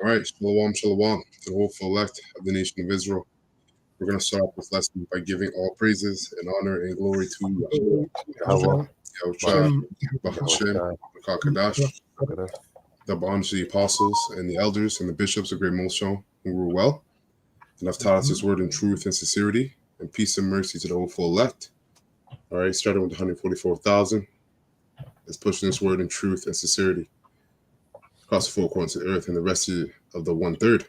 All right, shalom to the whole full elect of the nation of Israel. We're going to start off this lesson by giving all praises and honor and glory to Yahweh, Yahweh, Yahushua, Shem, Bahashem, Yahushua, Makakadash, Kodesh. double honor to the apostles and the elders and the bishops of Great Millstone who rule well and have taught us this word in truth and sincerity, and peace and mercy to the whole full elect. All right, starting with 144,000. Let's push this word in truth and sincerity across the four corners of the earth and the rest of the 1/3.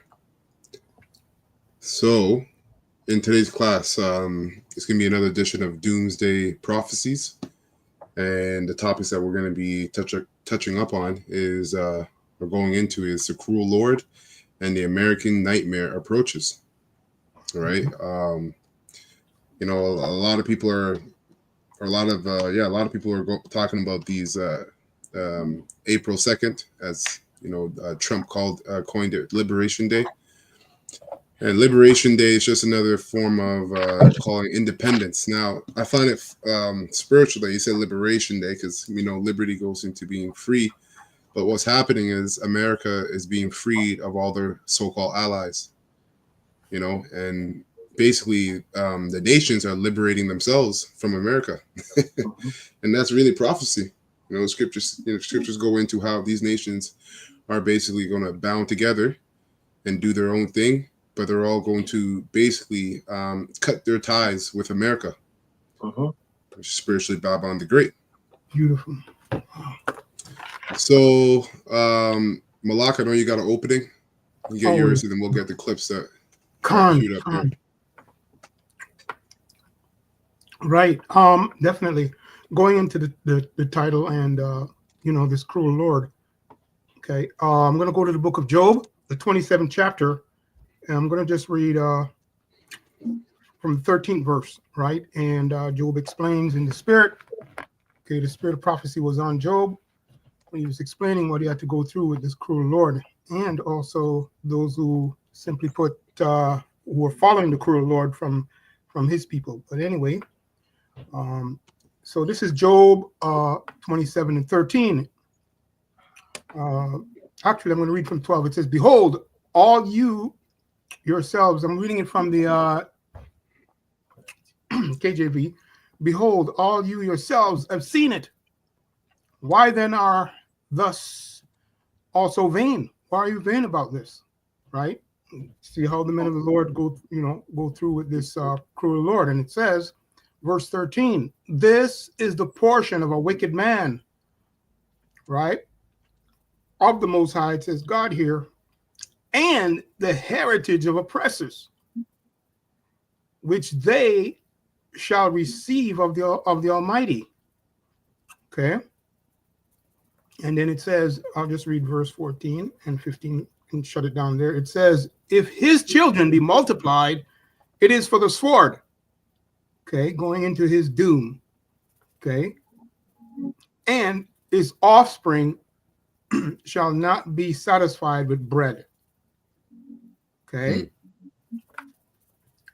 So, in today's class, it's going to be another edition of Doomsday Prophecies. And the topics that we're going to be touching up on is, or going into, is the cruel Lord and the American nightmare approaches. All right. A lot of people are, or a lot of people are talking about these April 2nd, as Trump coined it Liberation Day. And Liberation Day is just another form of calling independence. Now, I find it spiritual that you said Liberation Day because, liberty goes into being free. But what's happening is America is being freed of all their so-called allies, and basically the nations are liberating themselves from America. And that's really prophecy. Scriptures go into how these nations are basically going to bound together and do their own thing, but they're all going to basically cut their ties with America. Spiritually, Babylon the Great. Beautiful. So, Malak, I know you got an opening. You get yours, and then we'll get the clips that shoot up here. Right. Definitely. Going into the title and, this cruel Lord. Okay. I'm going to go to the book of Job, the 27th chapter. And I'm going to just read from the 13th verse, right? And Job explains in the spirit. Okay, the spirit of prophecy was on Job when he was explaining what he had to go through with this cruel Lord. And also those who simply put, who were following the cruel Lord from his people. But anyway, so this is Job 27 and 13. Actually, I'm going to read from 12. It says, "Behold, all you yourselves," I'm reading it from the KJV. "Behold, all you yourselves have seen it. Why then are thus also vain?" Why are you vain about this? Right? See how the men of the Lord go through with this cruel Lord. And it says, verse 13, "This is the portion of a wicked man," right? "Of the Most High," it says God here, "and the heritage of oppressors, which they shall receive of the Almighty." Okay. And then it says, I'll just read verse 14 and 15 and shut it down there. It says, "If his children be multiplied, it is for the sword." Okay, going into his doom. Okay. "And his offspring shall not be satisfied with bread." Okay.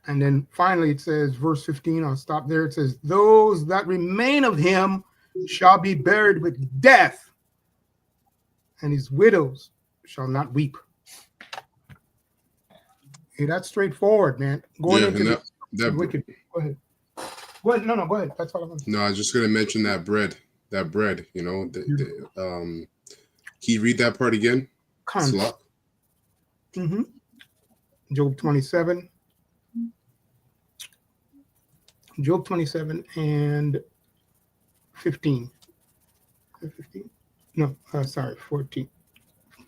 And then finally it says, verse 15, I'll stop there. It says, "Those that remain of him shall be buried with death, and his widows shall not weep." Hey, that's straightforward, man. Going into the wicked. Go ahead. Go ahead. No, go ahead. That's all I'm going to say. No, I was just going to mention that bread. Can you read that part again? Job 27. Job 27 and 15. 15? No, sorry, 14.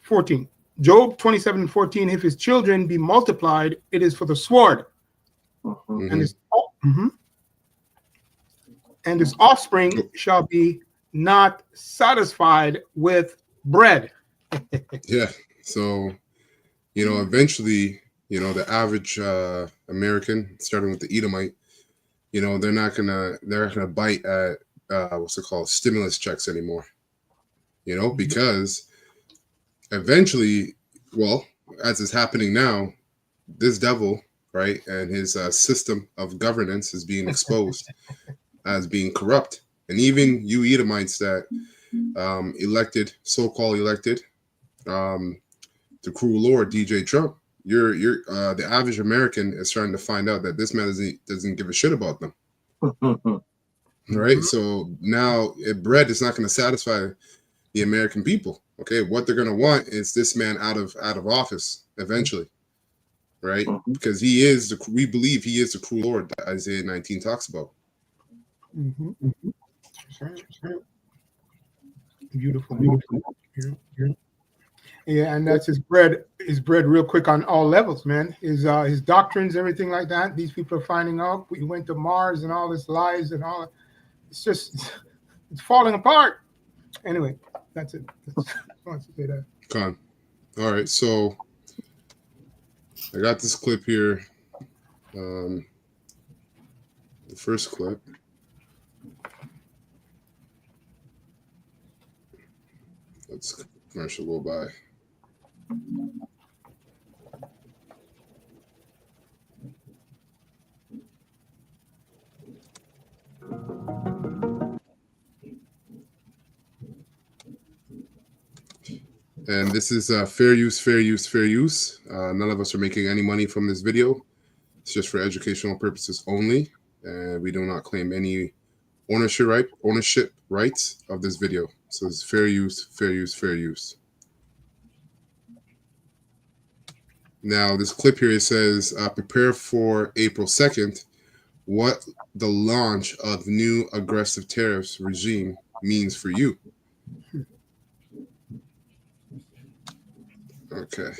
14. Job 27 and 14. "If his children be multiplied, it is for the sword, and his offspring shall be not satisfied with bread." Yeah. So, eventually, the average American, starting with the Edomite, they're not gonna bite at what's it called, stimulus checks anymore. Because eventually, well, as is happening now, this devil, right, and his system of governance is being exposed as being corrupt. And even you Edomites that so-called elected, the cruel lord DJ Trump, you're the average American is starting to find out that this man doesn't give a shit about them. Right? So now bread is not going to satisfy the American people. Okay, what they're going to want is this man out of office eventually, right? Because we believe he is the cruel lord that Isaiah 19 talks about. Beautiful. Yeah, and that's his bread real quick on all levels, man. His doctrines, everything like that. These people are finding out we went to Mars and all this lies and all. It's just it's falling apart. Anyway, that's it. I want to say that. Con. All right, so I got this clip here. The first clip. Let's commercial go by. And this is fair use, fair use, fair use. None of us are making any money from this video. It's just for educational purposes only. And we do not claim any ownership rights of this video. So it's fair use, fair use, fair use. Now, this clip here, it says, prepare for April 2nd, what the launch of new aggressive tariffs regime means for you. Okay.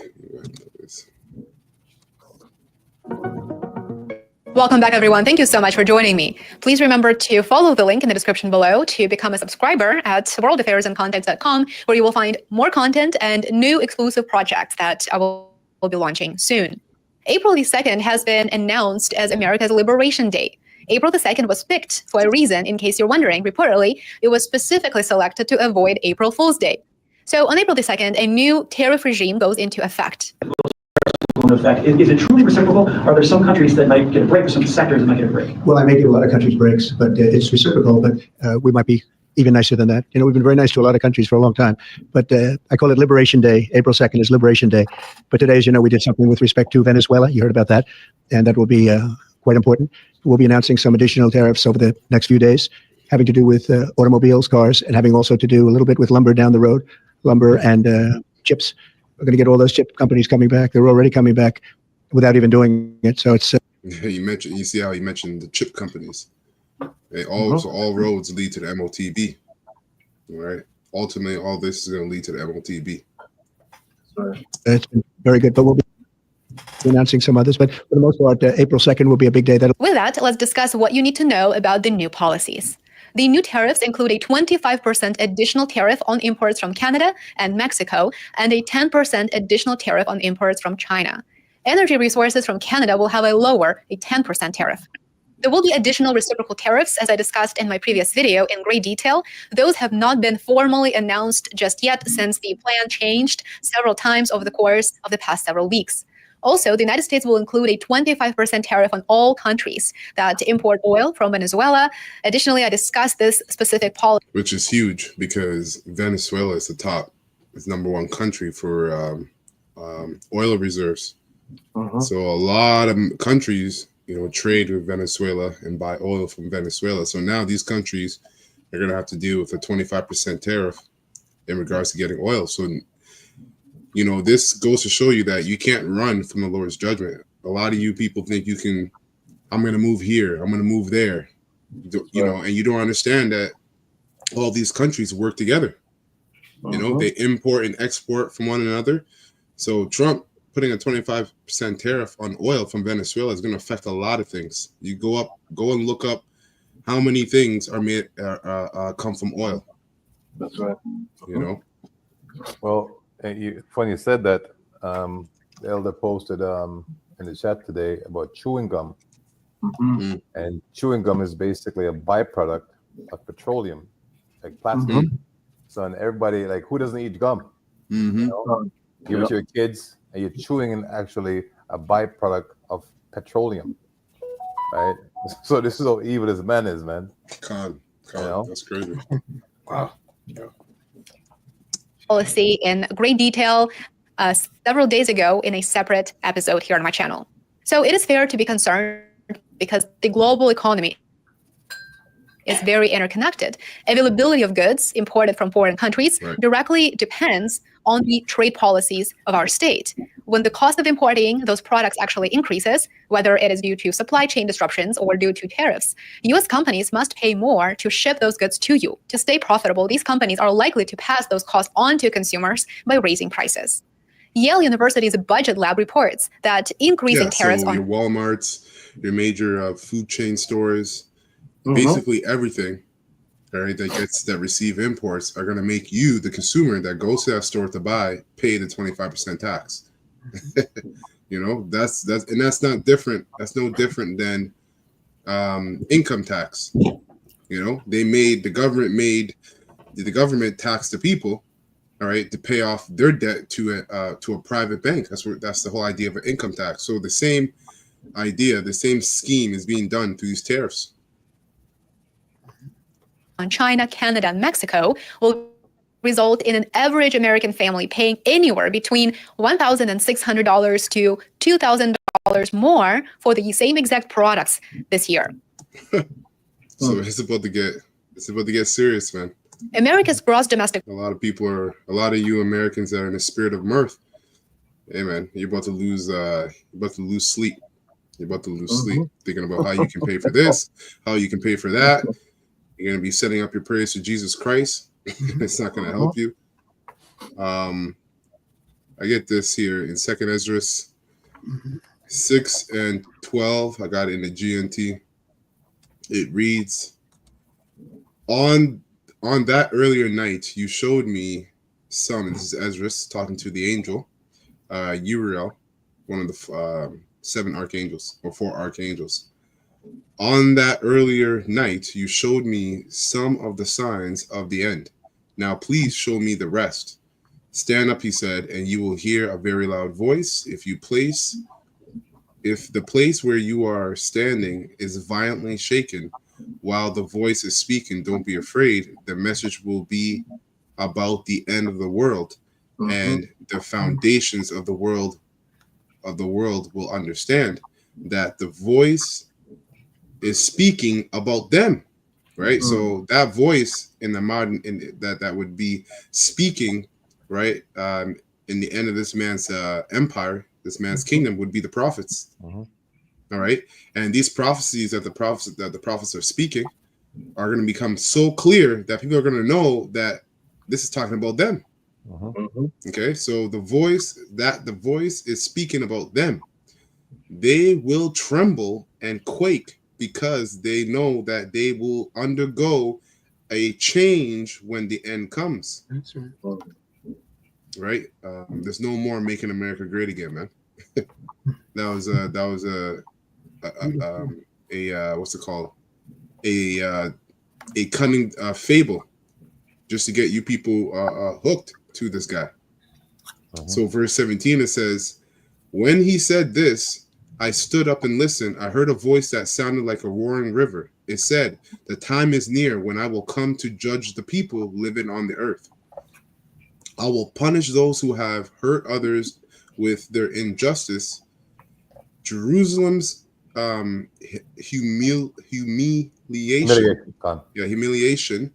Welcome back, everyone. Thank you so much for joining me. Please remember to follow the link in the description below to become a subscriber at worldaffairsandcontext.com, where you will find more content and new exclusive projects that I will be launching soon. April the 2nd has been announced as America's Liberation Day. April the 2nd was picked for a reason, in case you're wondering. Reportedly, it was specifically selected to avoid April Fool's Day. So on April the 2nd, a new tariff regime goes into effect. Effect. Is it truly reciprocal? Are there some countries that might get a break or some sectors that might get a break? Well, I may give a lot of countries breaks, but it's reciprocal, but we might be even nicer than that. We've been very nice to a lot of countries for a long time, but I call it Liberation Day. April 2nd is Liberation Day. But today, as you know, we did something with respect to Venezuela. You heard about that, and that will be quite important. We'll be announcing some additional tariffs over the next few days, having to do with automobiles, cars, and having also to do a little bit with lumber down the road, lumber and chips. We're going to get all those chip companies coming back. They're already coming back without even doing it. So it's. You see how he mentioned the chip companies. They all roads lead to the MOTB. All right. Ultimately, all this is going to lead to the MOTB. It's been very good, but we'll be announcing some others. But for the most part, April 2nd will be a big day. With that, let's discuss what you need to know about the new policies. The new tariffs include a 25% additional tariff on imports from Canada and Mexico, and a 10% additional tariff on imports from China. Energy resources from Canada will have a 10% tariff. There will be additional reciprocal tariffs, as I discussed in my previous video in great detail. Those have not been formally announced just yet, since the plan changed several times over the course of the past several weeks. Also, the United States will include a 25% tariff on all countries that import oil from Venezuela. Additionally, I discussed this specific policy. Which is huge, because Venezuela is it's number one country for oil reserves. So a lot of countries, trade with Venezuela and buy oil from Venezuela. So now these countries are going to have to deal with a 25% tariff in regards to getting oil. So this goes to show you that you can't run from the Lord's judgment. A lot of you people think you can, I'm going to move here, I'm going to move there, and you don't understand that all these countries work together. They import and export from one another. So Trump putting a 25% tariff on oil from Venezuela is going to affect a lot of things. You go and look up how many things are made, come from oil. That's right. Well, funny you said that. The elder posted in the chat today about chewing gum. And chewing gum is basically a byproduct of petroleum, like plastic. So, and everybody, like, who doesn't eat gum? Give it to your kids, and you're chewing in actually a byproduct of petroleum, right? So this is how evil this man is, man. God, that's crazy. Wow. Policy in great detail. several days ago in a separate episode here on my channel. So it is fair to be concerned because the global economy is very interconnected. Availability of goods imported from foreign countries directly depends on the trade policies of our state. When the cost of importing those products actually increases, whether it is due to supply chain disruptions or due to tariffs, US companies must pay more to ship those goods to you. To stay profitable, these companies are likely to pass those costs on to consumers by raising prices. Yale University's budget lab reports that increasing tariffs on your Walmarts, your major food chain stores, basically everything, all right, that receive imports are going to make you, the consumer that goes to that store to buy, pay the 25% tax. You know, that's not different. That's no different than income tax. You know, the government tax the people, all right, to pay off their debt to a private bank. That's the whole idea of an income tax. So the same idea, the same scheme is being done through these tariffs. On China, Canada, and Mexico will result in an average American family paying anywhere between $1,600 to $2,000 more for the same exact products this year. So it's about to get serious, man. America's gross domestic. A lot of you Americans that are in the spirit of mirth. Hey, man, you're about to lose sleep. You're about to lose sleep thinking about how you can pay for this, how you can pay for that. You're going to be setting up your prayers to Jesus Christ. It's not going to help you. I get this here in 2nd Ezra 6 and 12. I got it in the GNT. It reads, on that earlier night, you showed me some, and this is Ezra talking to the angel, Uriel, one of the 7 archangels, or 4 archangels. On that earlier night, you showed me some of the signs of the end. Now, please show me the rest. Stand up, he said, and you will hear a very loud voice. If the place where you are standing is violently shaken while the voice is speaking, don't be afraid. The message will be about the end of the world, and the foundations of the world will understand that the voice is speaking about them, right? So that voice in the modern, that would be speaking, right, in the end of this man's empire, this man's kingdom, would be the prophets. All right, and these prophecies that the prophets are speaking are going to become so clear that people are going to know that this is talking about them. Okay, so the voice is speaking about them. They will tremble and quake because they know that they will undergo a change when the end comes. That's right. Right? There's no more making America great again, man. that was a what's it called? A cunning fable, just to get you people hooked to this guy. So verse 17, it says, when he said this, I stood up and listened. I heard a voice that sounded like a roaring river. It said, the time is near when I will come to judge the people living on the earth. I will punish those who have hurt others with their injustice. Jerusalem's humiliation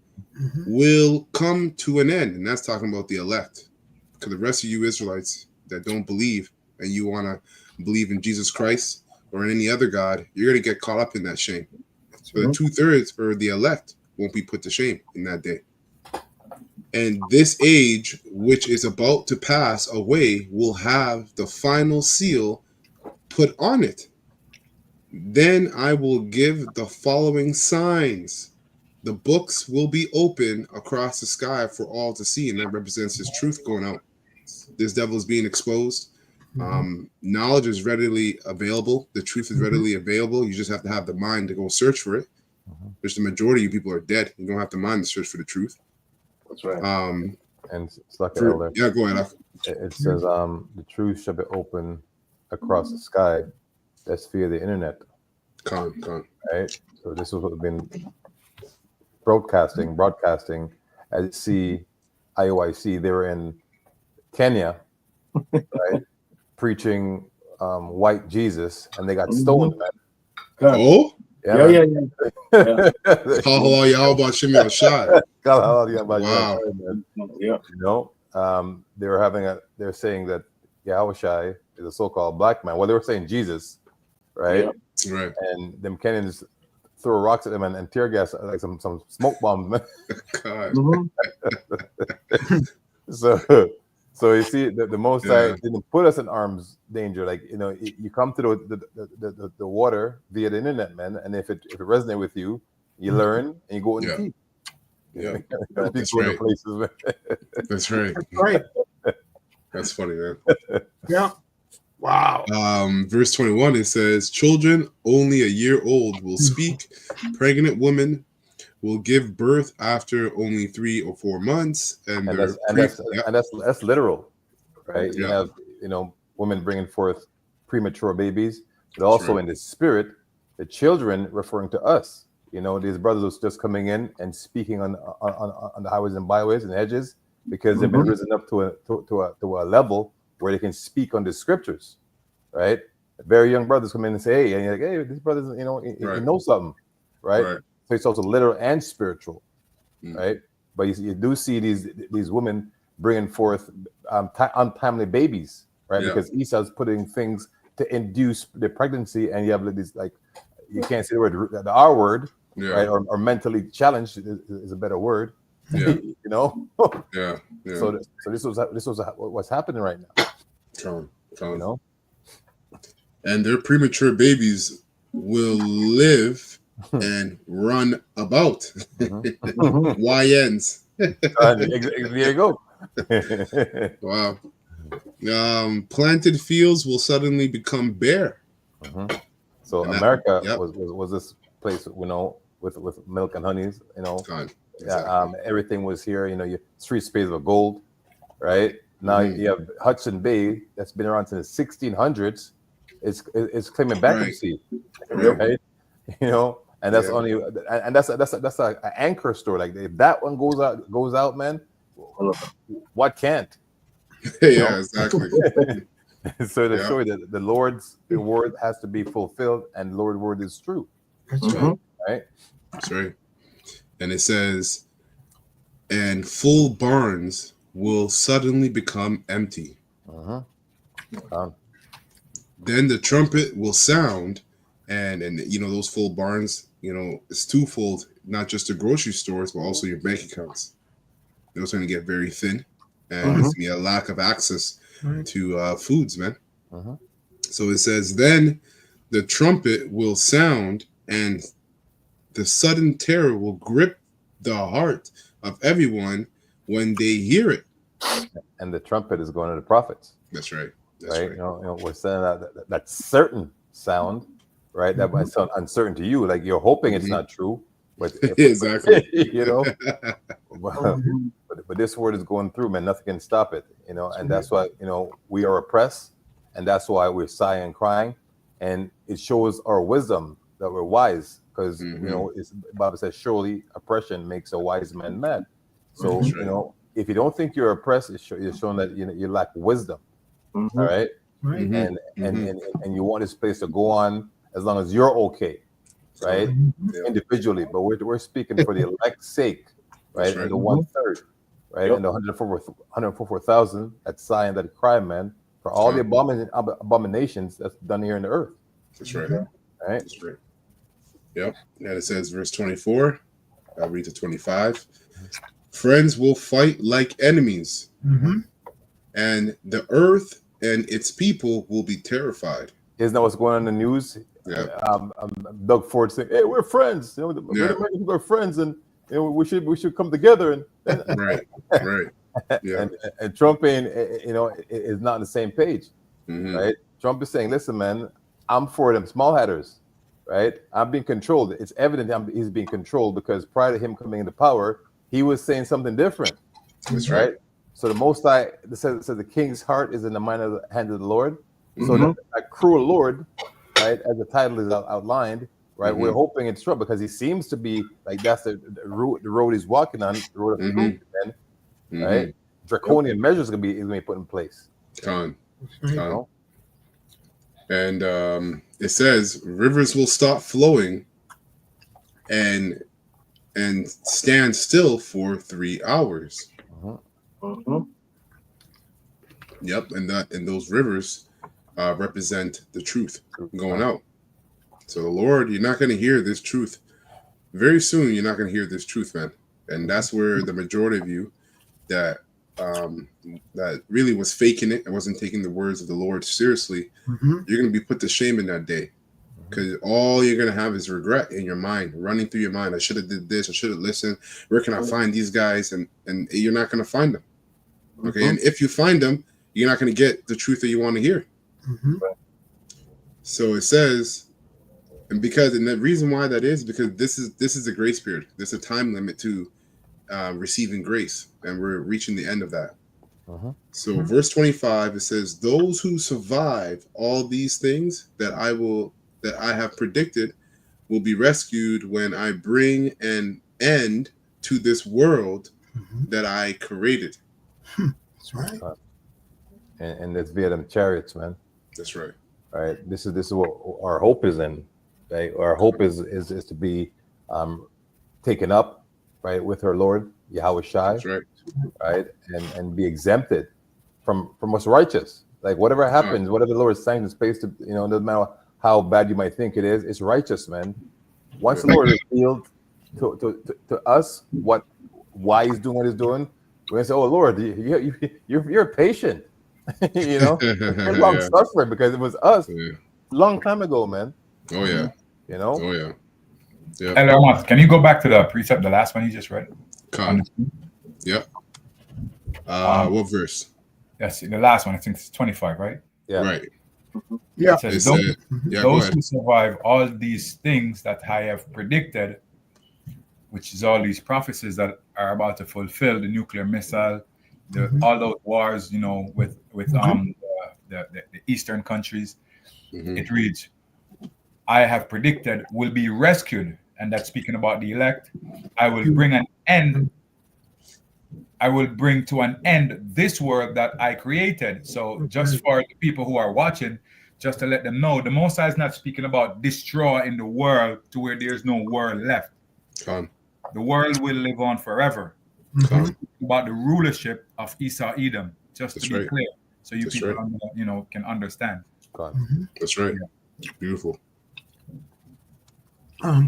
will come to an end. And that's talking about the elect. Because the rest of you Israelites that don't believe and you want to believe in Jesus Christ or in any other God, you're going to get caught up in that shame. So the 2/3 or the elect won't be put to shame in that day. And this age, which is about to pass away, will have the final seal put on it. Then I will give the following signs. The books will be open across the sky for all to see, and that represents his truth going out. This devil is being exposed. Knowledge is readily available. The truth is readily available. You just have to have the mind to go search for it. Which the majority of you people are dead. You don't have the mind to search for the truth. That's right. And it's like elder. Yeah, go ahead. It says, the truth shall be open across the sky. That's via the internet. Con. Right? So this is what we've been broadcasting. As you see, IOIC, they were in Kenya right, preaching white Jesus, and they got stoned, man. Oh, Yeah, Yeah, man. yeah, Kahala Yahweh Shimmy Shad. Wow. Wow. yeah. You know, they're saying that Yahushai is a so-called black man. Well, they were saying Jesus, right? Yeah. Right. And them Kenyans throw rocks at them and tear gas, like some smoke bombs, man. God. Mhm. So you see, the Most High Yeah. didn't put us in arm's danger. Like, you know, you come to the water via the internet, man, and if it resonates with you, you learn and you go in Yeah. deep. Yeah. There's That's people in the right. places, man. That's right. Right. That's funny, man. Yeah. Wow. Verse 21, it says, children only a year old will speak. Pregnant women will give birth after only 3 or 4 months. And And their that's literal, right? You Yeah. have, you know, women bringing forth premature babies, but That's also right. in the spirit, the children referring to us. You know, these brothers was just coming in and speaking on the highways and byways and hedges because they've been risen up to a level where they can speak on the scriptures, right? Very young brothers come in and say, "Hey," and you're like, "Hey, this brother's, you know, he Right. knows something," right? Right. So it's also literal and spiritual, Mm. right? But you do see these women bringing forth untimely babies, right? Yeah. Because Esau's putting things to induce the pregnancy, and you have these, like, you can't say the R word, Yeah. right? Or mentally challenged is a better word, Yeah. you know. Yeah. Yeah. So this was what's happening right now, you know. And their premature babies will live and run about. YNs. There you go. Wow. Planted fields will suddenly become bare. So And America yep. was this place, you know, with milk and honeys, you know. God, Yeah, exactly. everything was here. You know, your street space of gold, right? Now you have Hudson Bay that's been around since the 1600s. It's claiming bankruptcy, right? You know, and that's only and that's an anchor store. Like, if that one goes out, man, what can't? Yeah, exactly. So to show you that the Lord's word has to be fulfilled, and the Lord's word is true. That's right. Right? That's right. And it says, and full barns will suddenly become empty. Then the trumpet will sound, and you know, those full barns, you know, it's twofold, not just the grocery stores, but also your bank accounts. Those are going to get very thin, and there's going to be a lack of access to foods, man. So it says, then the trumpet will sound, and the sudden terror will grip the heart of everyone when they hear it. And the trumpet is going to the prophets. That's right. That's right? right. You know, we're saying that certain sound, right? That might sound uncertain to you, like you're hoping it's not true, but exactly. You know, but this word is going through, man. Nothing can stop it, you know, and that's why, you know, we are oppressed, and that's why we're sighing and crying, and it shows our wisdom that we're wise, because you know, Bible says, surely oppression makes a wise man mad. So you know, if you don't think you're oppressed, you're showing that you lack wisdom. All right. And you want this place to go on as long as you're okay, right? Individually, but we're speaking for the elect's sake, right? And the 1/3, right? And the 144,000 that sigh and that cry, man, for all the abominations that's done here in the earth. That's right. Right? That's right. Yep. And it says, verse 24. I'll read to 25. Friends will fight like enemies, and the earth and its people will be terrified. Isn't that what's going on in the news? Yeah. Doug Ford saying, "Hey, we're friends. You know, American people are friends, and you know, we should come together." And right. Yeah. And Trump ain't, you know, is not on the same page, right? Trump is saying, "Listen, man, I'm for them small hatters, right? I'm being controlled. It's evident he's being controlled because prior to him coming into power, he was saying something different." That's right. So the Most High says the king's heart is in the hand of the Lord. So that cruel Lord, right, as the title is outlined, right, we're hoping it's Trump because he seems to be like that's the road he's walking on, the road of truth, right? Draconian measures is gonna be put in place. Con. Right. Con. And it says rivers will stop flowing and stand still for 3 hours. Yep, and those rivers represent the truth going out. So the Lord, you're not going to hear this truth very soon. You're not going to hear this truth, man. And that's where the majority of you that really was faking it and wasn't taking the words of the Lord seriously, you're going to be put to shame in that day, because all you're going to have is regret in your mind, running through your mind. I should have did this. I should have listened. Where can I find these guys? And you're not going to find them. Okay, and if you find them, you're not going to get the truth that you want to hear. So it says, and the reason why that is because this is a grace period. There's a time limit to receiving grace, and we're reaching the end of that. So verse 25, it says, those who survive all these things that I have predicted will be rescued when I bring an end to this world that I created. That's right. And it's via them chariots, man. That's right. Right. This is what our hope is in. Right. Our hope is to be taken up, right, with our Lord Yahweh Shai. That's right. Right. And be exempted from what's righteous. Like whatever happens, whatever the Lord sanctions space to, doesn't matter how bad you might think it is, it's righteous, man. Once the Lord revealed to us why he's doing what he's doing, we're gonna say, oh Lord, you're patient. You're long suffering because it was us long time ago, man. Oh yeah. Oh yeah. Yeah. Hey, Lermont, can you go back to the precept, the last one you just read? Yep. What verse? Yes, the last one. I think it's 25, right? Yeah. Right. Yeah. It says, those who survive all these things that I have predicted, which is all these prophecies that are about to fulfill, the nuclear missile, all those wars, with the eastern countries. It reads, I have predicted will be rescued, and that's speaking about the elect. I will bring to an end this world that I created. So just for the people who are watching, just to let them know, the Most High is not speaking about destroying the world to where there's no world left. The world will live on forever. About the rulership of Esau Edom, just to be clear, so you people can understand. That's right. Beautiful.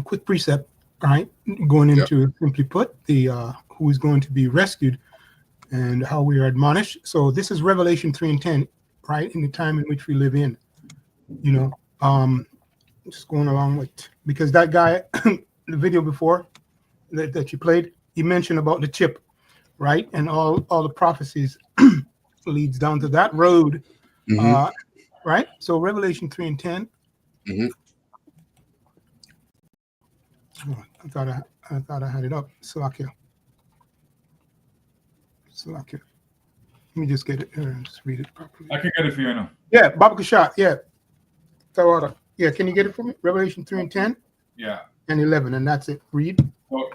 Quick precept, all right, going into simply put the who is going to be rescued and how we are admonished. So this is Revelation 3:10, right, in the time in which we live in. Just going along with, because that guy, the video before that you played, he mentioned about the chip, right, and all the prophecies leads down to that road, right. So Revelation 3:10. Oh, I thought I had it up. Salakia. Let me just get it and just read it properly. I can get it for you now. Yeah, Baba Kashat. Yeah. Tawada. Yeah, can you get it for me? Revelation 3:10. Yeah. And 11, and that's it. Read. So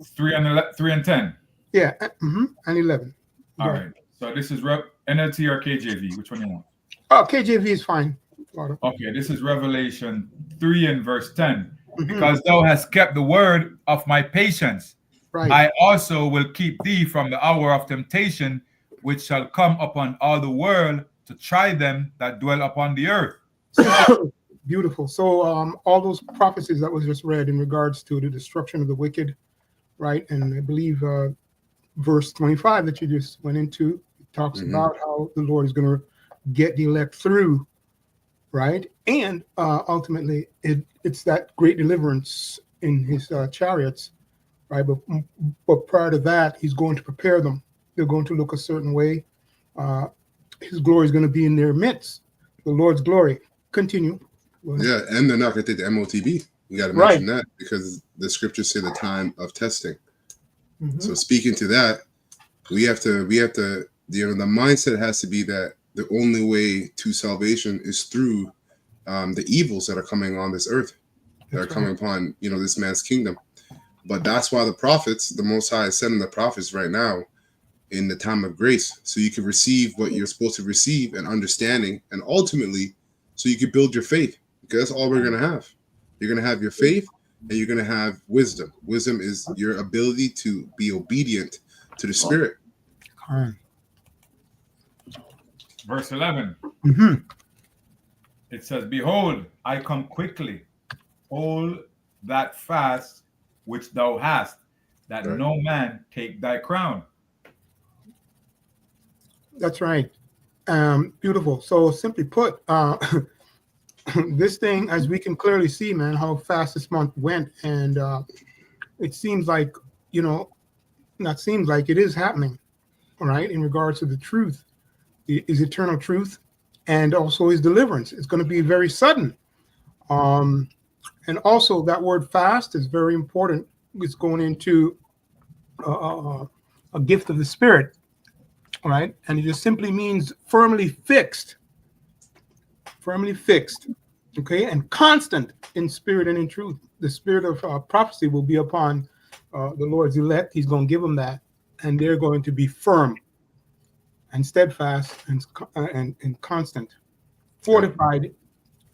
3 and 10. Yeah. And 11. All right. So this is NLT or KJV. Which one you want? Oh, KJV is fine. Okay. This is Revelation 3 and verse 10. Because thou hast kept the word of my patience, I also will keep thee from the hour of temptation, which shall come upon all the world to try them that dwell upon the earth. Beautiful. So all those prophecies that was just read in regards to the destruction of the wicked, right? And I believe verse 25 that you just went into talks about how the Lord is going to get the elect through, right? And ultimately, it's that great deliverance in his chariots, right? But prior to that, he's going to prepare them. They're going to look a certain way. His glory is going to be in their midst. The Lord's glory. Continue. Yeah, and they're not going to take the MOTB. You got to mention that because the scriptures say the time of testing. So speaking to that, we have to, the mindset has to be that the only way to salvation is through the evils that are coming on this earth, that are coming upon, this man's kingdom. But that's why the prophets, the Most High is sending the prophets right now in the time of grace, so you can receive what you're supposed to receive and understanding, and ultimately, so you can build your faith. Because that's all we're gonna have. You're gonna have your faith, and you're gonna have wisdom. Wisdom is your ability to be obedient to the Spirit. Verse 11. Mm-hmm. It says, "Behold, I come quickly. Hold that fast which thou hast, that Right. no man take thy crown." That's right. Beautiful. So simply put, this thing, as we can clearly see, man, how fast this month went, and it seems like, not seems like, it is happening, all right, in regards to the truth, his eternal truth, and also his deliverance. It's going to be very sudden. And also that word fast is very important. It's going into a gift of the Spirit, all right, and it just simply means firmly fixed, okay, and constant in spirit and in truth. The spirit of prophecy will be upon the Lord's elect. He's going to give them that, and they're going to be firm and steadfast and constant, fortified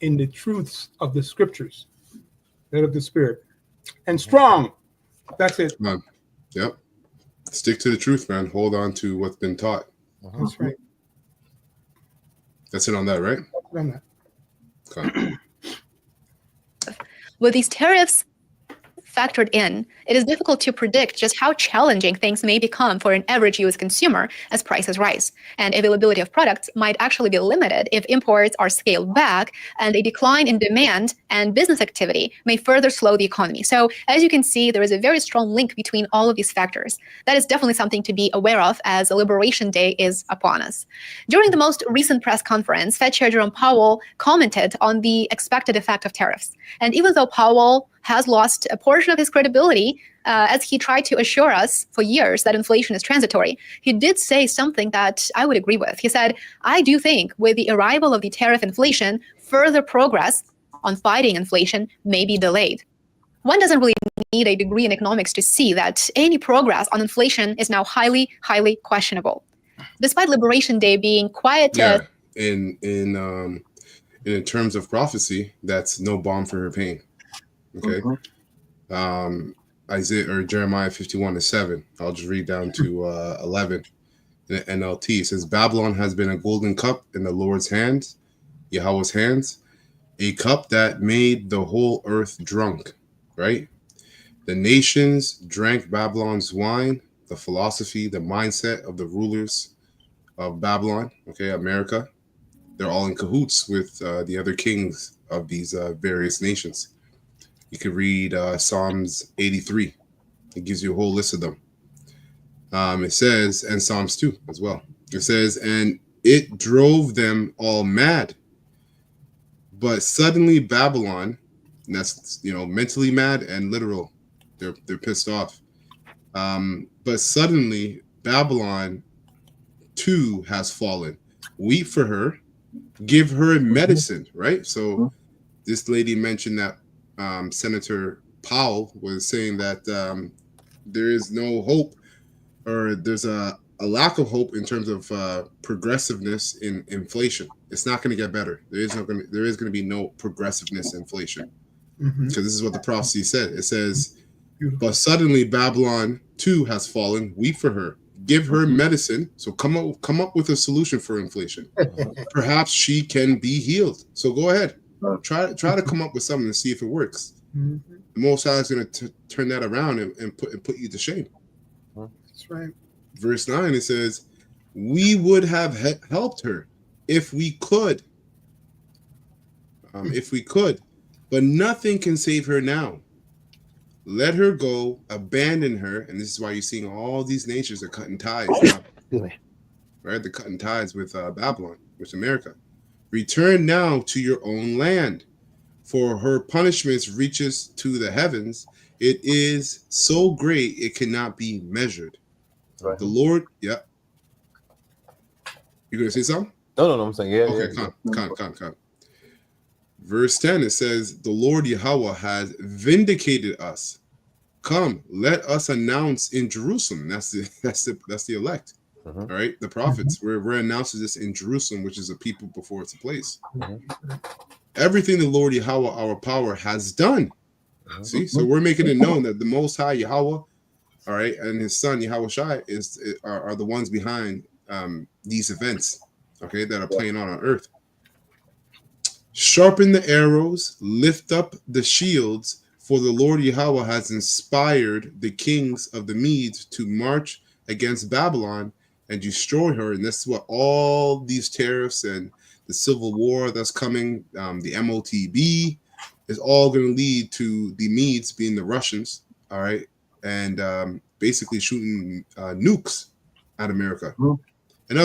in the truths of the scriptures, that of the Spirit, and strong. That's it. Yep. Stick to the truth, man. Hold on to what's been taught. That's right. That's it on that, right? On that. Okay. With these tariffs factored in, it is difficult to predict just how challenging things may become for an average US consumer as prices rise. And availability of products might actually be limited if imports are scaled back, and a decline in demand and business activity may further slow the economy. So as you can see, there is a very strong link between all of these factors. That is definitely something to be aware of as Liberation Day is upon us. During the most recent press conference, Fed Chair Jerome Powell commented on the expected effect of tariffs. And even though Powell has lost a portion of his credibility as he tried to assure us for years that inflation is transitory, he did say something that I would agree with. He said, "I do think with the arrival of the tariff inflation, further progress on fighting inflation may be delayed." One doesn't really need a degree in economics to see that any progress on inflation is now highly, highly questionable. Despite Liberation Day being quite... In terms of prophecy, that's no balm for her pain. Okay. Isaiah or Jeremiah 51:7. I'll just read down to 11 in the NLT. It says, "Babylon has been a golden cup in the Lord's hands, Yahweh's hands, a cup that made the whole earth drunk." Right? The nations drank Babylon's wine, the philosophy, the mindset of the rulers of Babylon. Okay, America. They're all in cahoots with the other kings of these various nations. You can read Psalms 83. It gives you a whole list of them. It says, and Psalms 2 as well. It says, "And it drove them all mad. But suddenly Babylon," and that's, mentally mad and literal. They're pissed off. "But suddenly Babylon too has fallen. Weep for her, give her medicine," right? So this lady mentioned that Senator Powell was saying that there is no hope, or there's a lack of hope in terms of progressiveness in inflation. It's not going to get better. There is going to be no progressiveness in inflation, because this is what the prophecy said. It says, "But suddenly Babylon too has fallen. Weep for her, give her medicine." So come up with a solution for inflation. Perhaps she can be healed. So go ahead. Try to come up with something and see if it works. The Most High is going to turn that around and put you to shame. That's right. Verse 9, it says, "We would have helped her if we could. But nothing can save her now. Let her go, abandon her." And this is why you're seeing all these nations are cutting ties now. Right? They're cutting ties with Babylon, with America. "Return now to your own land, for her punishments reaches to the heavens. It is so great it cannot be measured." Right. The Lord, yeah. You gonna say something? No, I'm saying, yeah. Okay, come. Verse 10, it says, "The Lord Yahweh has vindicated us. Come, let us announce in Jerusalem." That's the elect. All right, the prophets. We're announcing this in Jerusalem, which is a people before it's a place. Everything the Lord Yahweh, our power, has done. See, so we're making it known that the Most High Yahweh, all right, and His Son Yahweh Shai are the ones behind these events, okay, that are playing on earth. Sharpen the arrows, lift up the shields, for the Lord Yahweh has inspired the kings of the Medes to march against Babylon and destroy her. And that's what all these tariffs and the civil war that's coming, the MOTB, is all going to lead to the Medes, being the Russians, all right, and basically shooting nukes at America. And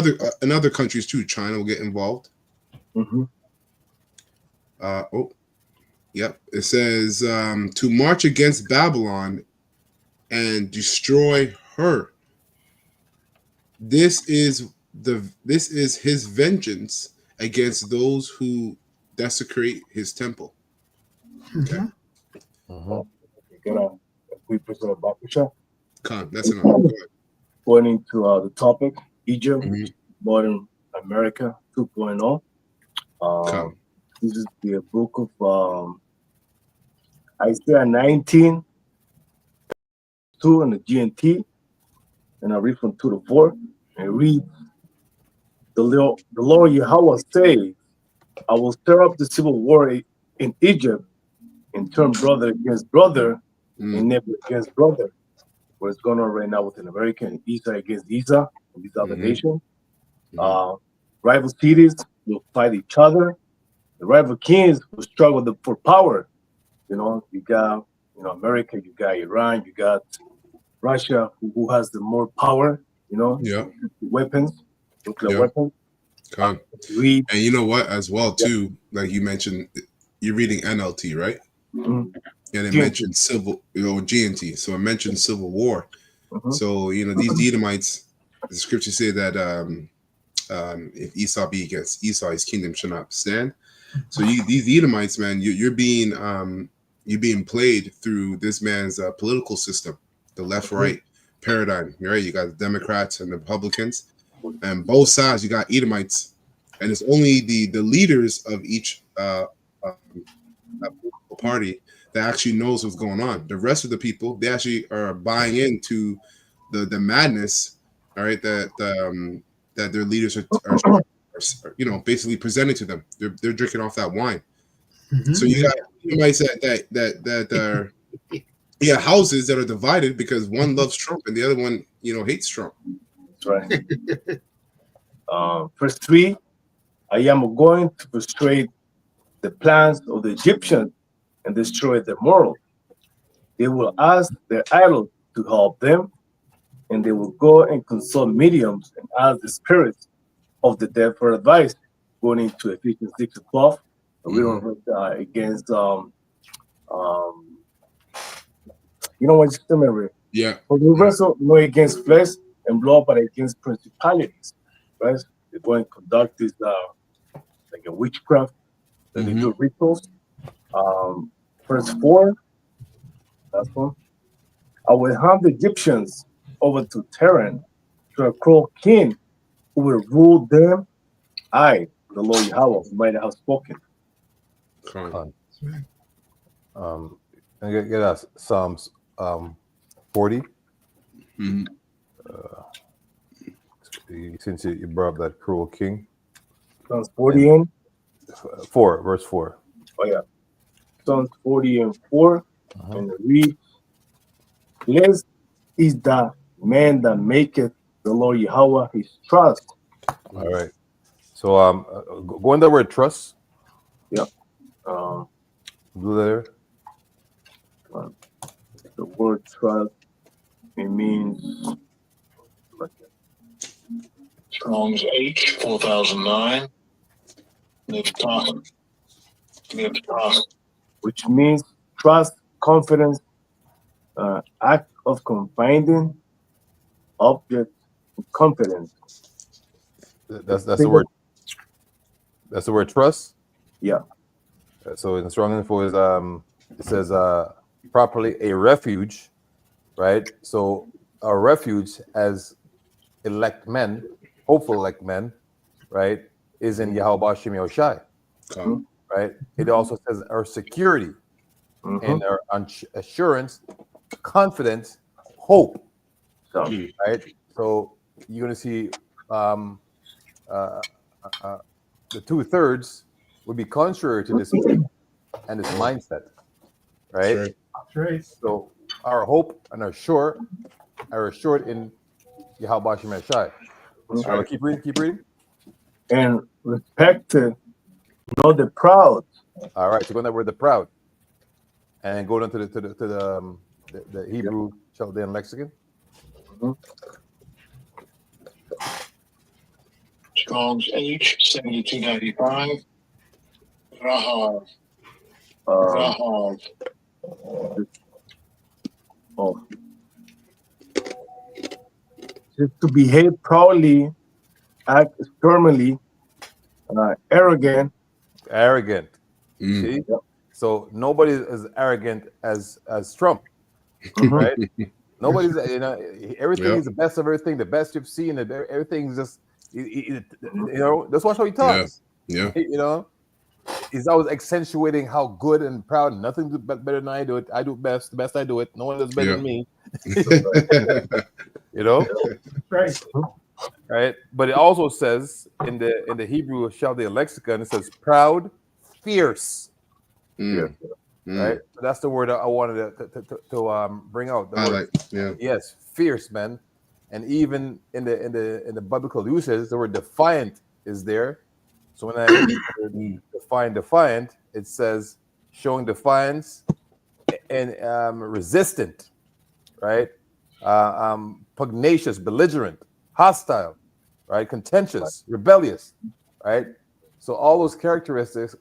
other countries too. China will get involved. Yep. It says to march against Babylon and destroy her. This is his vengeance against those who desecrate his temple. Okay. Get a quick person of Bakusha. That's enough. Go ahead. Going into the topic, Egypt, modern America 2.0. This is the book of Isaiah 19, 2 and the GNT, and I read from 2 to 4. And read, the Lord Yahweh says, I will stir up the civil war in Egypt and turn brother against brother and neighbor against brother. What's going on right now within America and Esau against Esau and these other nations. Rival cities will fight each other. The rival kings will struggle for power. You know, you got America, you got Iran, you got Russia, who has the more power. You know, weapons, nuclear weapons. And you know what, as well too, like you mentioned, you're reading NLT, right? And it mentioned GNT. So it mentioned civil war. So these Edomites, the scriptures say that if Esau be against Esau, his kingdom shall not stand. So these Edomites, man, you're being played through this man's political system, the left-right paradigm. Right? You got the Democrats and the Republicans, and both sides you got Edomites, and it's only the leaders of each political party that actually knows what's going on. The rest of the people, they actually are buying into the madness, all right, that their leaders are basically presenting to them. They're drinking off that wine. So you got Edomites that are houses that are divided because one loves Trump and the other one hates Trump. That's right. Verse 3, I am going to frustrate the plans of the Egyptians and destroy their morals. They will ask their idols to help them, and they will go and consult mediums and ask the spirits of the dead for advice. Going into Ephesians 6:12, we don't against what's the memory? For the wrestle no against flesh and blood, but against principalities. Right? They go and conduct this like a witchcraft. They do rituals. Verse 4, that's one. I will hand the Egyptians over to Tehran, to a cruel king who will rule them. I, the Lord Yahweh, might have spoken. And get us Psalms 40. Since you brought up that cruel king. Psalms 40 and 4, verse 4. Oh yeah. Psalms 40 and 4. And read, blessed is the man that maketh the Lord Yahweh his trust. All right. So go in the word trust. Yeah. Blue letter. The word trust, it means Strong's H 4009. Which means trust, confidence, act of confiding, object, confidence. That's the word. That's the word trust. Yeah. So in the strong info is it says properly a refuge, right? So a refuge has elect men, hopeful elect men, right, is in Yahweh Shem Yoshai, Con. right? It also says our security Mhm. and our assurance, confidence, hope, So, right? So you're going to see um, uh, the 2/3 would be contrary to this and this mindset, right? That's right. That's right. So our hope and are assured in Yahweh Shem Yoshai. That's All right, right. keep reading, keep reading. and respected, not the proud. All right, so going that word the proud, and go down to the Hebrew Chaldean lexicon. Mhm. Strong's H 7295. Rahav. Um, Rahav. oh. Just to behave proudly, act stormily, arrogant. Arrogant. Mm. See, Yep. so nobody is as arrogant as Trump, Mhm. right? Nobody's, everything Yep. is the best of everything, the best you've seen, and everything's just, that's how he talks. Yeah. You know, he's always accentuating how good and proud. Nothing better than I do it. I do best. The best I do it. No one does better Yeah. than me. Yeah. You know, Right. right? But it also says in the Hebrew Chaldean lexicon, it says proud, fierce. Mm. Mm. Right? So that's the word I wanted to bring out. The word, Yeah. yes, fierce, man. And even in the biblical usage, the word defiant is there. So when I define defiant, it says showing defiance and resistant, right? Pugnacious, belligerent, hostile, right? Contentious, rebellious, right? So all those characteristics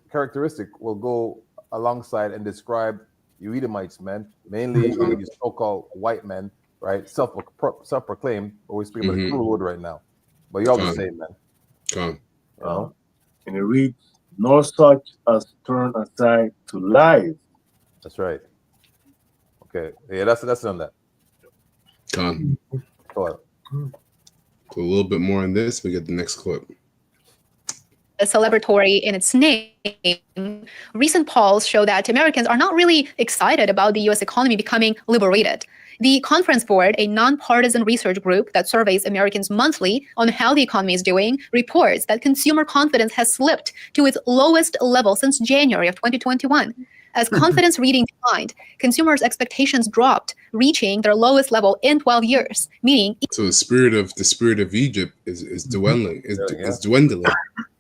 will go alongside and describe you Edomites, men, mainly these so-called white men, right? Self-proclaimed, but we speak about the true Lord right now. But you're all the same, man. Con. You know? And it reads, "No such as turn aside to lies." That's right. Okay. Yeah, that's it on that. Con. Go ahead. A little bit more on this. We get the next clip. Celebratory in its name, recent polls show that Americans are not really excited about the US economy becoming liberated. The Conference Board, a nonpartisan research group that surveys Americans monthly on how the economy is doing, reports that consumer confidence has slipped to its lowest level since January of 2021. As confidence reading declined, consumers' expectations dropped, reaching their lowest level in 12 years, meaning So the spirit of Egypt is dwindling. Is dwindling.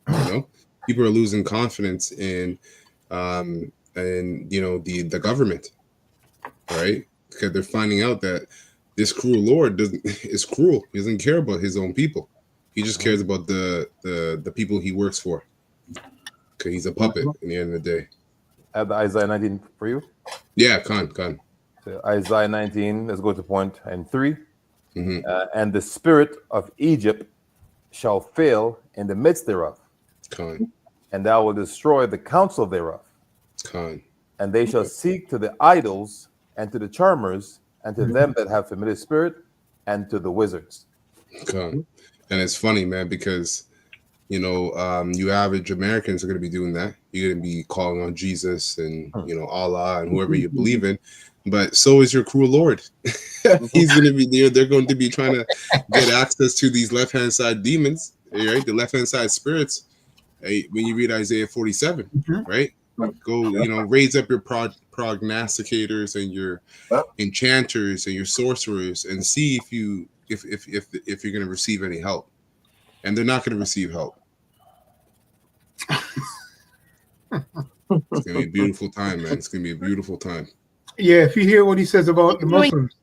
You know, people are losing confidence in the government, right? Because they're finding out that this cruel Lord is cruel. He doesn't care about his own people. He just cares about the people he works for. Okay, he's a puppet in the end of the day. Add the Isaiah 19 for you. Yeah, con. So Isaiah 19, let's go to point and 3. Mm-hmm. And the spirit of Egypt shall fail in the midst thereof. Con. And thou will destroy the counsel thereof. Con. And they shall seek to the idols and to the charmers and to them that have familiar spirit and to the wizards. Con. And it's funny, man, because you average Americans are going to be doing that. You're going to be calling on Jesus and Allah and whoever you believe in, but so is your cruel Lord. He's going to be there. They're going to be trying to get access to these left-hand side demons, right? The left-hand side spirits. When you read Isaiah 47, right? Go, raise up your prognosticators and your enchanters and your sorcerers and see if you're going to receive any help. And they're not going to receive help. It's gonna be a beautiful time, man. It's gonna be a beautiful time. Yeah, if you hear what he says about the Muslims,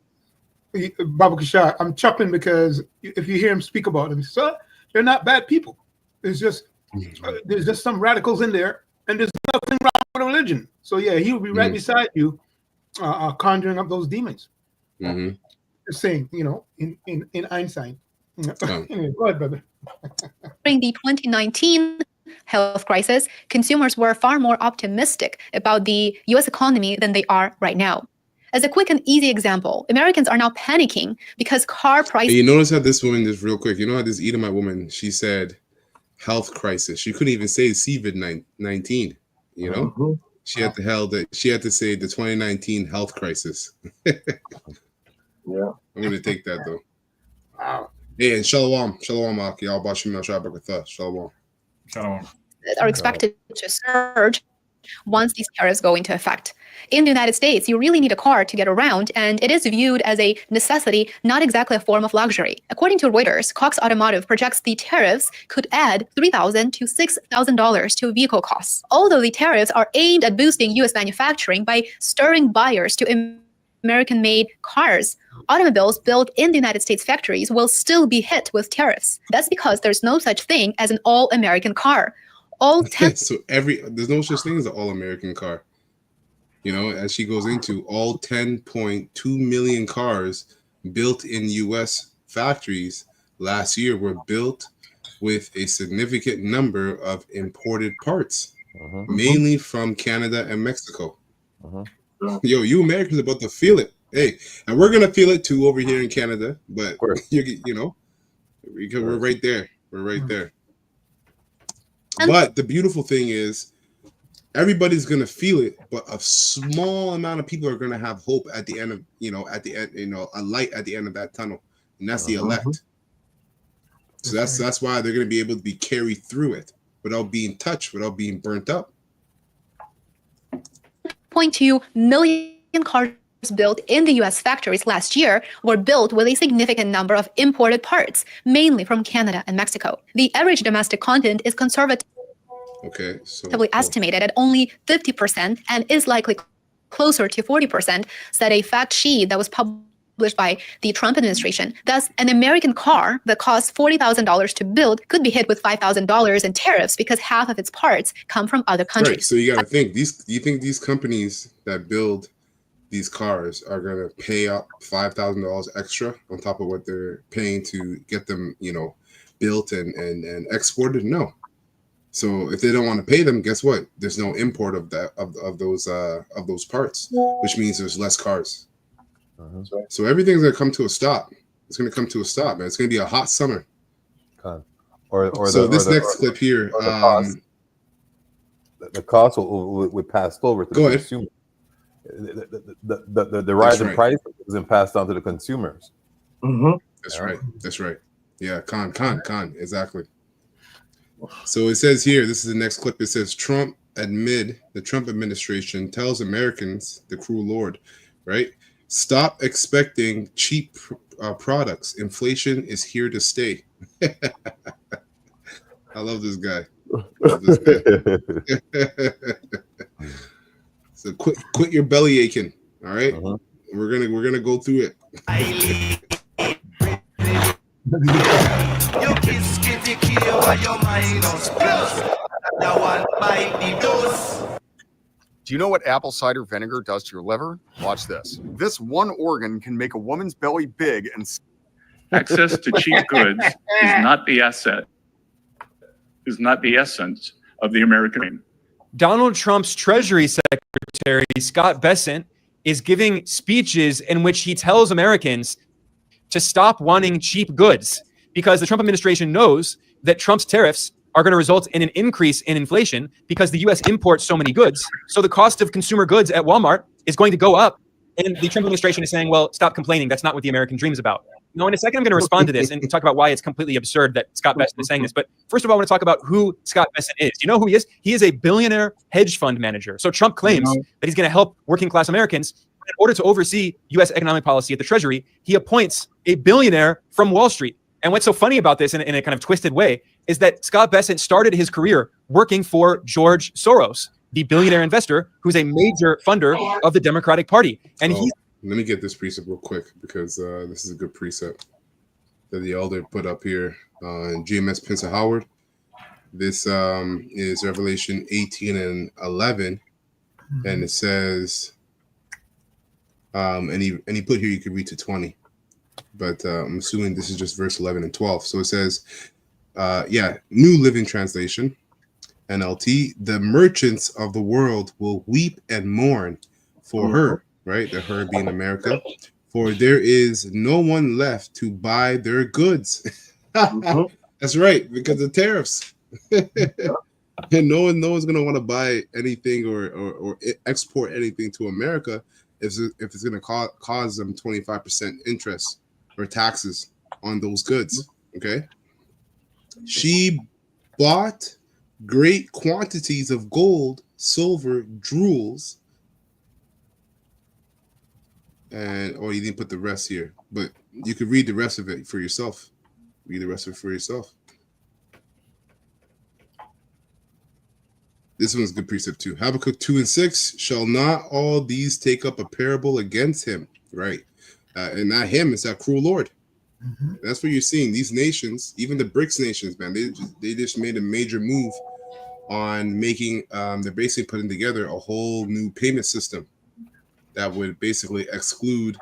Baba Kashar, I'm chuckling because if you hear him speak about them, so they're not bad people. There's just some radicals in there, and there's nothing wrong with religion. So yeah, he will be right beside you, conjuring up those demons. Mm-hmm. Just saying, in Einstein. Anyway, go ahead, brother. During the 2019 health crisis, consumers were far more optimistic about the US economy than they are right now. As a quick and easy example, Americans are now panicking because car prices. And you notice how this woman, just real quick, you know how this Edomite woman, she said health crisis. She couldn't even say COVID-19, you know? She had to say the 2019 health crisis. Yeah. I'm gonna take that though. Wow. Hey, and Shalom, Aki, y'all bashim al shabakatha. Shalom. Are expected to surge once these tariffs go into effect. In the United States, you really need a car to get around, and it is viewed as a necessity, not exactly a form of luxury. According to Reuters, Cox Automotive projects the tariffs could add $3,000 to $6,000 to vehicle costs. Although the tariffs are aimed at boosting U.S. manufacturing by stirring buyers to American-made cars, automobiles built in the United States factories will still be hit with tariffs. That's because there's no such thing as an all-American car. So there's no such thing as an all-American car. You know, as she goes into, all 10.2 million cars built in U.S. factories last year were built with a significant number of imported parts, mainly from Canada and Mexico. Yo, you Americans are about to feel it. Hey, and we're gonna feel it too over here in Canada. But you know, because we're right there. We're right there. But the beautiful thing is, everybody's gonna feel it, but a small amount of people are gonna have hope at the end of, a light at the end of that tunnel, and that's the elect. So that's why they're gonna be able to be carried through it without being touched, without being burnt up. 0.2 million cars built in the U.S. factories last year were built with a significant number of imported parts, mainly from Canada and Mexico. The average domestic content is conservatively estimated at only 50% and is likely closer to 40%, said a fact sheet that was published by the Trump administration. Thus, an American car that costs $40,000 to build could be hit with $5,000 in tariffs because half of its parts come from other countries. Right. So you got to think, you think these companies that build these cars are going to pay up $5,000 extra on top of what they're paying to get them, built and exported? No. So if they don't want to pay them, guess what? There's no import of those parts, which means there's less cars. So everything's going to come to a stop. It's going to come to a stop, man. It's going to be a hot summer. This next clip here, the cost will pass over to the consumer. The rise in price isn't passed on to the consumers. That's right. That's right. Yeah, con, exactly. So it says here, this is the next clip. It says the Trump administration tells Americans, the cruel Lord, right? Stop expecting cheap products. Inflation is here to stay. I love this guy. So quit your belly aching. All right, we're gonna go through it. Do you know what apple cider vinegar does to your liver? Watch this. This one organ can make a woman's belly big and access to cheap goods is not the essence of the American dream. Donald Trump's Treasury Secretary, Scott Bessent, is giving speeches in which he tells Americans to stop wanting cheap goods because the Trump administration knows that Trump's tariffs are going to result in an increase in inflation because the U.S. imports so many goods. So the cost of consumer goods at Walmart is going to go up. And the Trump administration is saying, well, stop complaining. That's not what the American dream is about. Now, in a second, I'm going to respond to this and talk about why it's completely absurd that Scott Bessent is saying this. But first of all, I want to talk about who Scott Bessent is. Do you know who he is? He is a billionaire hedge fund manager. So Trump claims that he's going to help working class Americans. In order to oversee U.S. economic policy at the Treasury, he appoints a billionaire from Wall Street. And what's so funny about this in a kind of twisted way is that Scott Bessent started his career working for George Soros, the billionaire investor who's a major funder of the Democratic Party. And let me get this precept real quick because this is a good precept that the elder put up here in GMS Pinsa Howard. This is Revelation 18 and 11, and it says, and he put here you could read to 20, but I'm assuming this is just verse 11 and 12. So it says, New Living Translation, NLT, the merchants of the world will weep and mourn for her, right? The her being America. For there is no one left to buy their goods. That's right, because of tariffs. And no one's gonna want to buy anything or export anything to America if it's gonna cause them 25% interest or taxes on those goods. Okay. She bought great quantities of gold, silver, jewels, and you didn't put the rest here, but you could read the rest of it for yourself. Read the rest of it for yourself. This one's a good precept too. Habakkuk 2:6, shall not all these take up a parable against him? Right. And not him, it's that cruel Lord. That's what you're seeing. These nations, even the BRICS nations, man, they just made a major move on making, they're basically putting together a whole new payment system that would basically exclude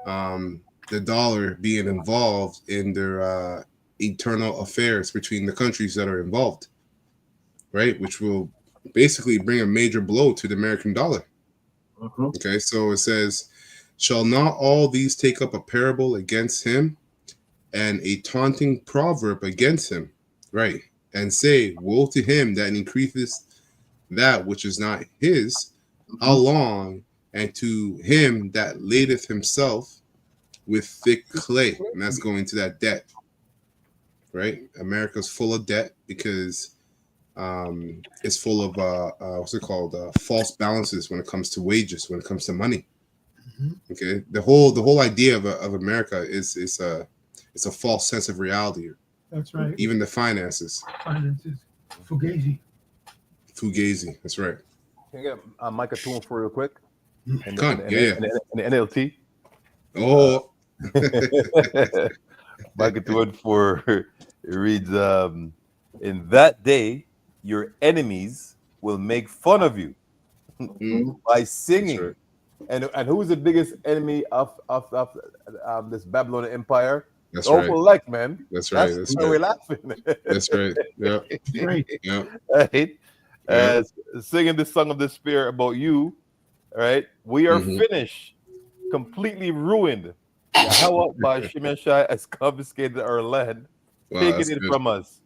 the dollar being involved in their internal affairs between the countries that are involved. Right, which will basically bring a major blow to the American dollar. Okay, so it says, shall not all these take up a parable against him and a taunting proverb against him, right? And say, woe to him that increases that which is not his, how long? And to him that ladeth himself with thick clay. And that's going to that debt, right? America's full of debt because it's full of what's it called, false balances when it comes to wages, when it comes to money. Okay, the whole idea of America is it's a false sense of reality. That's right. Even the finances. Finances. Fugazi. That's right. Can you get Micah Toon for real quick? And The NLT. Oh. Micah Toon for it reads, in that day your enemies will make fun of you by singing. Right. And who's the biggest enemy of this Babylonian Empire? That's the right. Elect, man. That's right. That's why right. We're laughing. That's right. Yeah. Right. Yeah. Right. Singing the song of despair about you. Right. We are finished, completely ruined. Yahweh by Shimeshai has confiscated our land, taking it from us.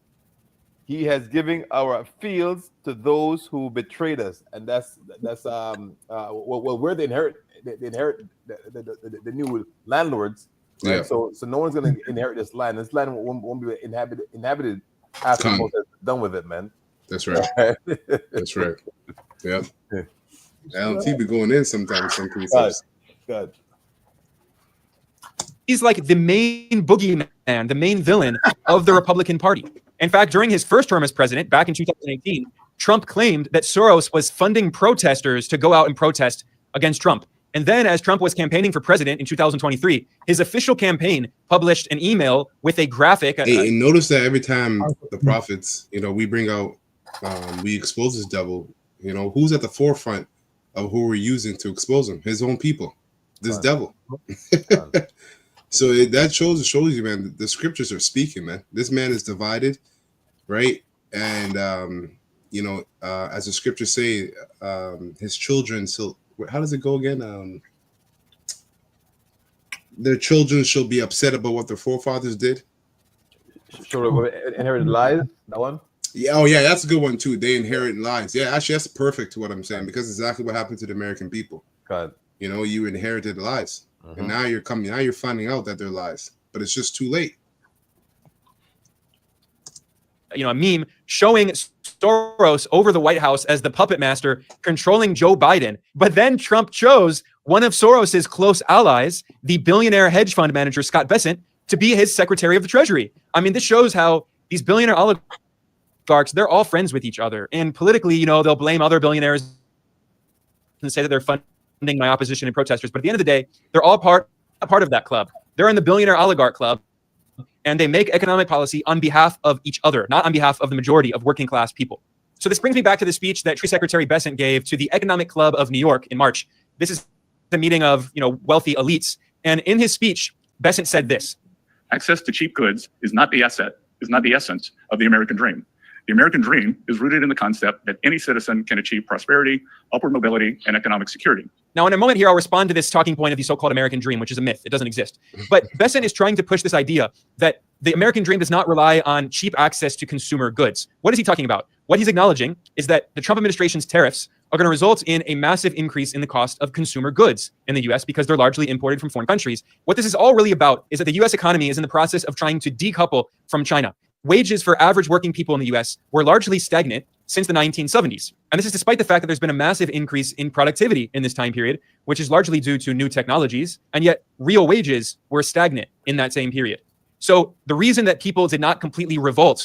He has given our fields to those who betrayed us, and that's well, we're the new landlords, right? Yeah. So no one's gonna inherit this land. This land won't be inhabited after Moses is done with it, man. That's right. That's right. Yep. LT be going in sometimes. Some precepts. God. He's like the main boogeyman, the main villain of the Republican Party. In fact, during his first term as president back in 2018, Trump claimed that Soros was funding protesters to go out and protest against Trump. And then as Trump was campaigning for president in 2023, his official campaign published an email with a graphic. Hey, and notice that every time the prophets, we bring out, we expose this devil, who's at the forefront of who we're using to expose him? His own people, this devil. So that shows you, man, the scriptures are speaking, man. This man is divided, right? And, as the scriptures say, his children, so how does it go again? Their children shall be upset about what their forefathers did. So inherited lies, that one? Yeah, oh yeah, that's a good one too. They inherit lies. Yeah, actually, that's perfect to what I'm saying, because it's exactly what happened to the American people. God. You inherited lies. And now you're finding out that they're lies, but it's just too late. A meme showing Soros over the White House as the puppet master controlling Joe Biden. But then Trump chose one of Soros's close allies, the billionaire hedge fund manager, Scott Bessent, to be his Secretary of the Treasury. I mean, this shows how these billionaire oligarchs, they're all friends with each other. And politically, they'll blame other billionaires and say that they're funding my opposition and protesters, but at the end of the day, they're all part of that club. They're in the billionaire oligarch club, and they make economic policy on behalf of each other, not on behalf of the majority of working class people. So this brings me back to the speech that Treasury Secretary Bessent gave to the Economic Club of New York in March. This is the meeting of wealthy elites, and in his speech, Bessent said this: access to cheap goods is not the essence of the American dream. The American dream is rooted in the concept that any citizen can achieve prosperity, upward mobility, and economic security. Now, in a moment here, I'll respond to this talking point of the so-called American dream, which is a myth. It doesn't exist. But Besant is trying to push this idea that the American dream does not rely on cheap access to consumer goods. What is he talking about? What he's acknowledging is that the Trump administration's tariffs are going to result in a massive increase in the cost of consumer goods in the US because they're largely imported from foreign countries. What this is all really about is that the US economy is in the process of trying to decouple from China. Wages for average working people in the US were largely stagnant since the 1970s. And this is despite the fact that there's been a massive increase in productivity in this time period, which is largely due to new technologies, and yet real wages were stagnant in that same period. So the reason that people did not completely rebel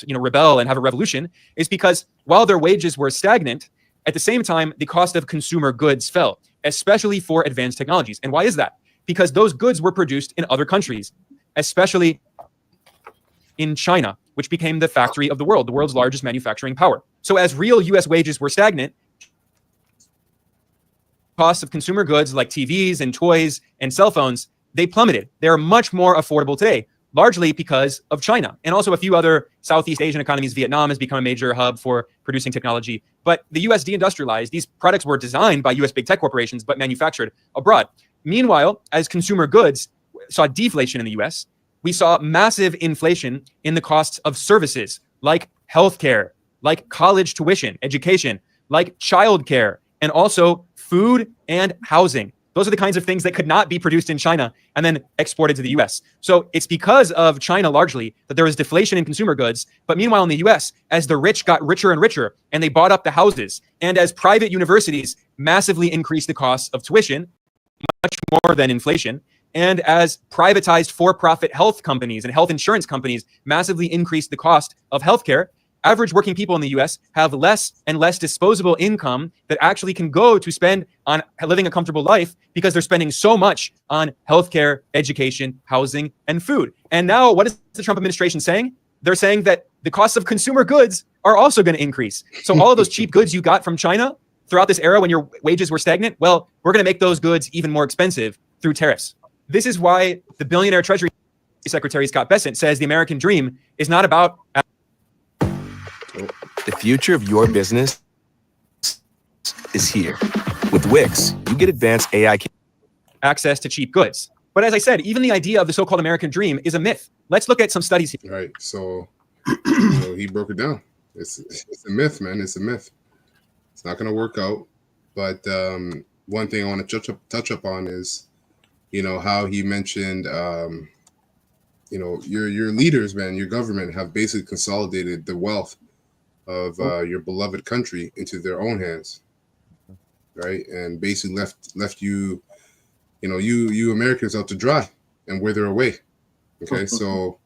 and have a revolution is because while their wages were stagnant, at the same time, the cost of consumer goods fell, especially for advanced technologies. And why is that? Because those goods were produced in other countries, especially in China, which became the factory of the world's largest manufacturing power. So as real US wages were stagnant, costs of consumer goods like TVs and toys and cell phones, they plummeted. They're much more affordable today, largely because of China. And also a few other Southeast Asian economies. Vietnam has become a major hub for producing technology. But the US deindustrialized. These products were designed by US big tech corporations, but manufactured abroad. Meanwhile, as consumer goods saw deflation in the US, we saw massive inflation in the costs of services like healthcare, like college tuition, education, like childcare, and also food and housing. Those are the kinds of things that could not be produced in China and then exported to the US. So it's because of China largely that there was deflation in consumer goods. But meanwhile, in the US, as the rich got richer and richer and they bought up the houses, and as private universities massively increased the cost of tuition, much more than inflation, and as privatized for-profit health companies and health insurance companies massively increased the cost of healthcare, average working people in the US have less and less disposable income that actually can go to spend on living a comfortable life because they're spending so much on healthcare, education, housing, and food. And now what is the Trump administration saying? They're saying that the costs of consumer goods are also going to increase. So all of those cheap goods you got from China throughout this era when your wages were stagnant, well, we're going to make those goods even more expensive through tariffs. This is why the billionaire Treasury Secretary Scott Bessent says the American dream is not about the future of your business is here. With Wix, you get advanced AI access to cheap goods. But as I said, even the idea of the so-called American dream is a myth. Let's look at some studies here. Right. So he broke it down. It's a myth, man. It's a myth. It's not going to work out. But one thing I want to touch up on is, how he mentioned, your leaders, man, your government have basically consolidated the wealth of your beloved country into their own hands, right? And basically left you, you Americans out to dry and wither away. Okay, so,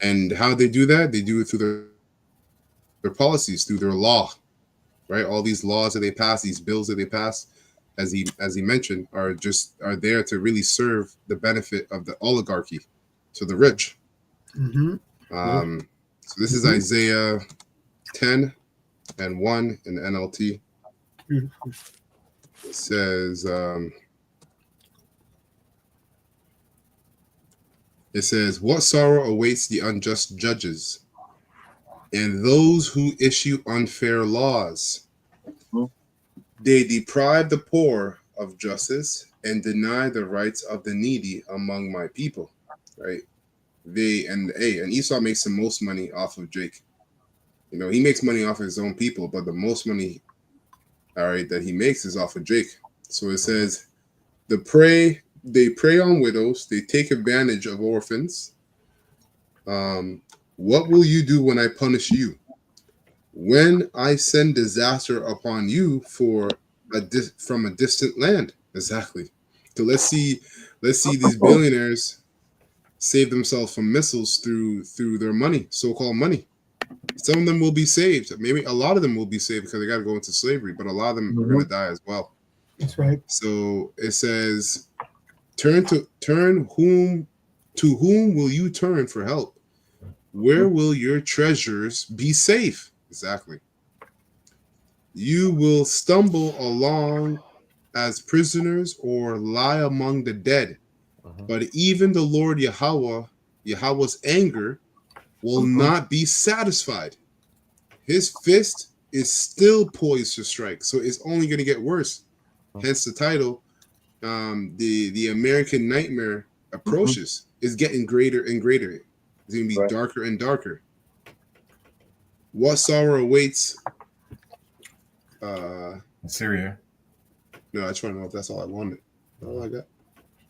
and how they do that? They do it through their policies, through their law, right? All these laws that they pass, these bills that they pass, as he mentioned, are there to really serve the benefit of the oligarchy, to the rich. Mm-hmm. So this is Isaiah 10 and 1 in the NLT. Mm-hmm. It says, what sorrow awaits the unjust judges and those who issue unfair laws. They deprive the poor of justice and deny the rights of the needy among my people, right? And Esau makes the most money off of Jake. He makes money off of his own people, but the most money, all right, that he makes is off of Jake. So it says, they prey on widows, they take advantage of orphans. What will you do when I punish you? When I send disaster upon you from a distant land. Exactly. So let's see these billionaires save themselves from missiles through their money, so-called money. Some of them will be saved. Maybe a lot of them will be saved because they got to go into slavery, but a lot of them are going to die as well. That's right. So it says, to whom will you turn for help? Where will your treasures be safe? Exactly. You will stumble along as prisoners or lie among the dead. But even the Lord Yahweh's anger will not be satisfied. his fist is still poised to strike. So it's only going to get worse. Hence the title. The American Nightmare approaches is getting greater and greater. It's going to be darker and darker. What sorrow awaits Syria? No, I just want to know if that's all I wanted. All I got.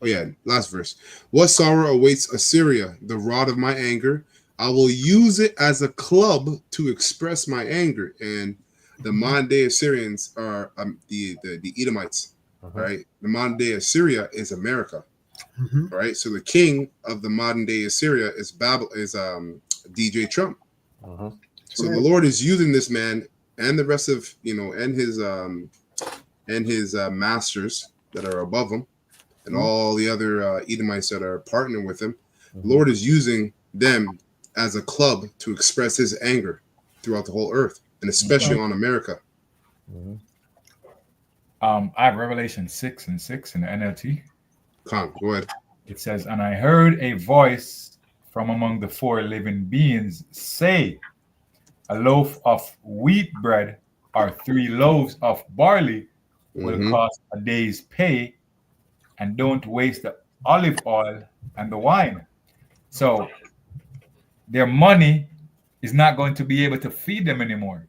Oh yeah, last verse. What sorrow awaits Assyria, the rod of my anger? I will use it as a club to express my anger. And the modern day Assyrians are the Edomites, right? The modern day Assyria is America, right? So the king of the modern day Assyria is DJ Trump. So the Lord is using this man and the rest of and his masters that are above him, and all the other Edomites that are partnering with him. The Lord is using them as a club to express his anger throughout the whole earth, and especially on America. I have Revelation 6:6 in the NLT. Go ahead. It says, "And I heard a voice from among the four living beings say, a loaf of wheat bread or 3 loaves of barley will cost a day's pay, and don't waste the olive oil and the wine." So their money is not going to be able to feed them anymore.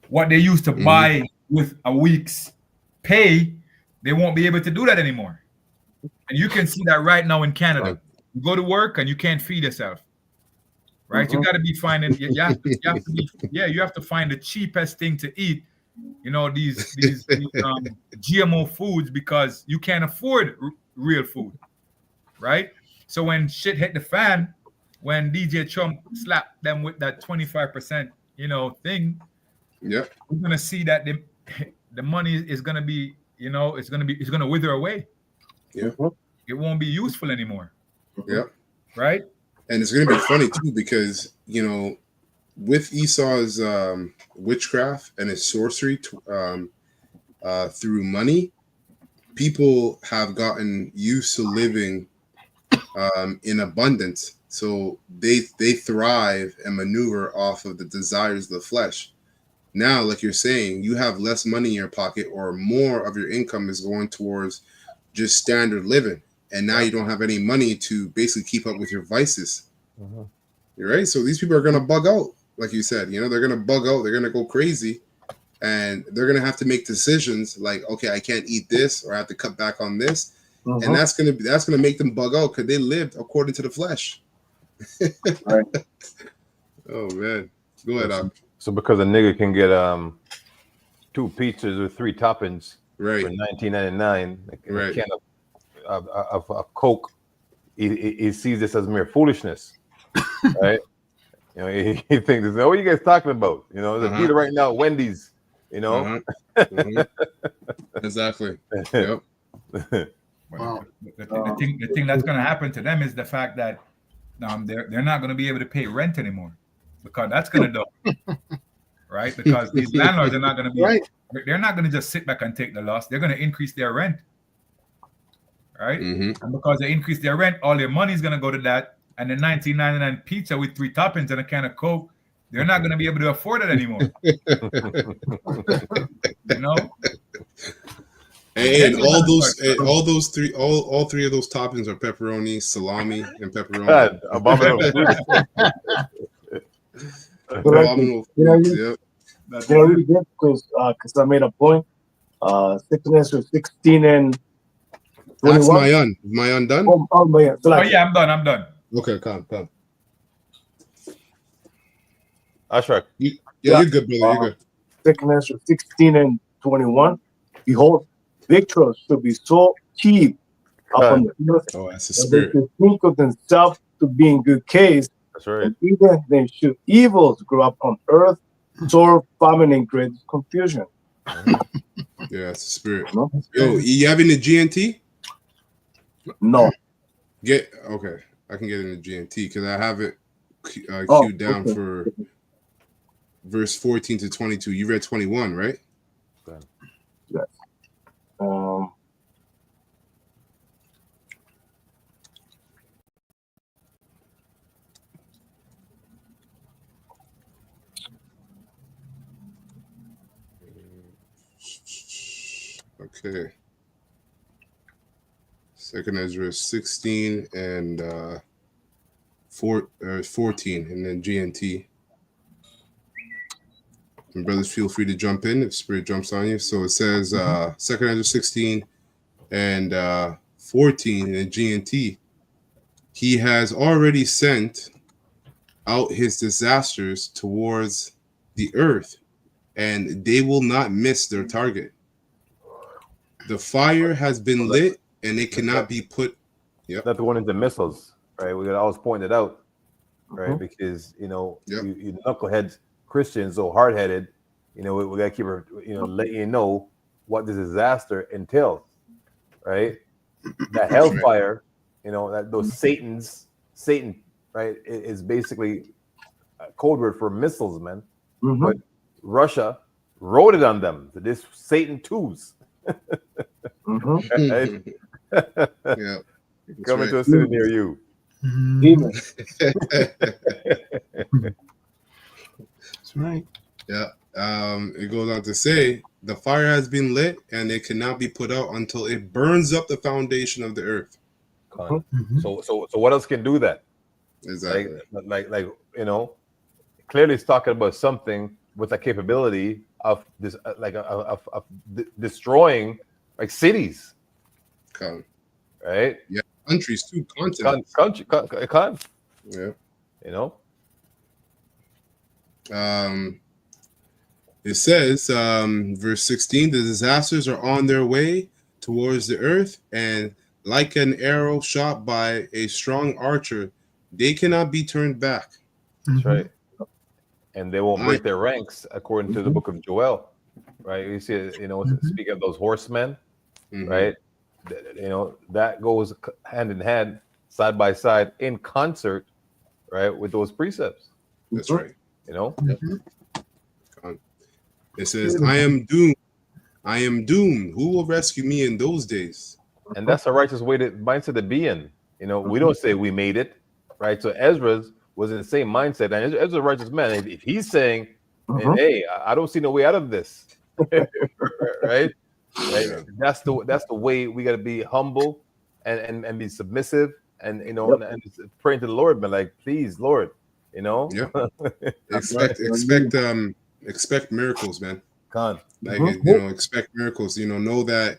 What they used to buy with a week's pay, they won't be able to do that anymore. And you can see that right now in Canada. You go to work and you can't feed yourself. Right? You got to be finding. You have to find the cheapest thing to eat. These GMO foods, because you can't afford real food, right? So when shit hit the fan, when DJ Trump slapped them with that 25%, thing, we're gonna see that the money is gonna be, it's gonna wither away. Yeah, it won't be useful anymore. Yeah, right. And it's gonna be funny too because with Esau's witchcraft and his sorcery through money, people have gotten used to living in abundance, so they thrive and maneuver off of the desires of the flesh. Now, like you're saying, you have less money in your pocket, or more of your income is going towards just standard living, and now you don't have any money to basically keep up with your vices. You're right. So these people are gonna bug out, like you said. They're gonna bug out. They're gonna go crazy, and they're gonna have to make decisions like, okay, I can't eat this, or I have to cut back on this, and that's gonna make them bug out because they lived according to the flesh. Right. Oh man, go ahead, Doc. So because a nigga can get 2 pizzas with 3 toppings for $19.99, a can of Coke, he sees this as mere foolishness, right? He thinks, "What are you guys talking about? There's a dealer right now at Wendy's, Exactly. Yep. Wow. The thing that's going to happen to them is the fact that they're not going to be able to pay rent anymore, because that's going to do, right? Because these landlords are not going to be they're not going to just sit back and take the loss. They're going to increase their rent, right? And because they increase their rent, all their money is going to go to that. And the $19.99 pizza with 3 toppings and a can of Coke, they're not going to be able to afford it anymore. And all 3 of those toppings are pepperoni, salami, and pepperoni. Abominable. They're really good because I made a point. Sickness was 16 and 21. That's my done. I'm done. Okay, come. Ashraf. You're good, brother. You're good. Sickness was 16 and 21. Behold, victuals should be so cheap upon the earth that's the that spirit. they should think of themselves to be in good case. That's right. And even they should evils grow up on earth, sore famine and great confusion. Yeah, it's the spirit. No? Yo, you having the GNT? No. Okay. I can get in the GNT because I have it queued down for verse 14 to 22. You read 21, right? Yes. Okay. Second Ezra 16 and 14, and then GNT. And brothers, feel free to jump in if Spirit jumps on you. So it says Second Ezra 16 and 14 in GNT. He has already sent out his disasters towards the earth, and they will not miss their target. The fire has been lit, and it cannot be put. Yep. Not the one in the missiles, right? We got always pointed out, right? Because you knuckleheads Christians, so hard headed, we gotta keep letting you know what this disaster entails, right? That hellfire, that those Satan, right, is basically a code word for missiles, man. But Russia wrote it on them. This Satan twos. Right? Yeah. Coming to a city near you. That's right. Yeah. It goes on to say the fire has been lit and it cannot be put out until it burns up the foundation of the earth. So what else can do that? Exactly. Like clearly it's talking about something with a capability of this of destroying like cities. Right? Yeah. Countries too. Continents. Yeah. It says, verse 16, the disasters are on their way towards the earth, and like an arrow shot by a strong archer, they cannot be turned back. That's right. And they won't break their ranks, according to the book of Joel. Right? You see, speaking of those horsemen, right? That goes hand in hand, side by side, in concert, right, with those precepts. That's right. It says, I am doomed. I am doomed. Who will rescue me in those days? And that's a righteous mindset to be in. We don't say we made it, right? So Ezra was in the same mindset, and Ezra's a righteous man. If he's saying, "Hey, I don't see no way out of this," right? That's the way we got to be humble and be submissive and and praying to the Lord, but like, please, Lord, expect miracles, man. Like expect miracles. Know that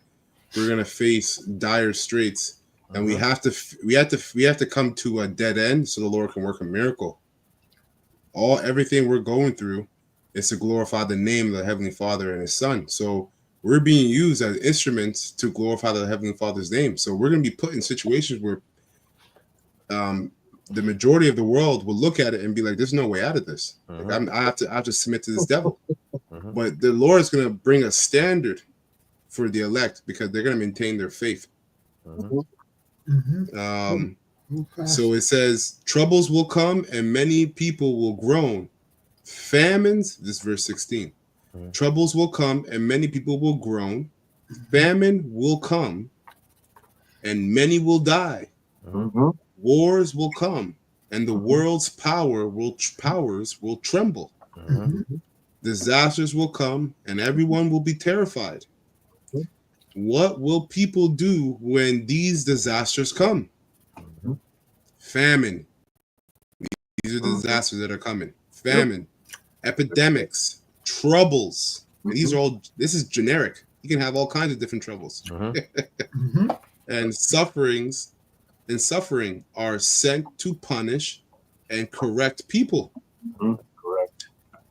we're gonna face dire straits, and we have to come to a dead end so the Lord can work a miracle. Everything we're going through is to glorify the name of the Heavenly Father and His Son. So we're being used as instruments to glorify the Heavenly Father's name. So we're going to be put in situations where the majority of the world will look at it and be like, "There's no way out of this. Like, I have to submit to this devil." But the Lord is going to bring a standard for the elect because they're going to maintain their faith. So it says, troubles will come and many people will groan. Famines, this verse 16. Troubles will come and many people will groan. Famine will come and many will die. Wars will come and the world's powers will tremble. Disasters will come and everyone will be terrified. What will people do when these disasters come? Famine. These are the disasters that are coming. Famine, epidemics, troubles. And this is generic. You can have all kinds of different troubles. And suffering are sent to punish and correct people. Correct.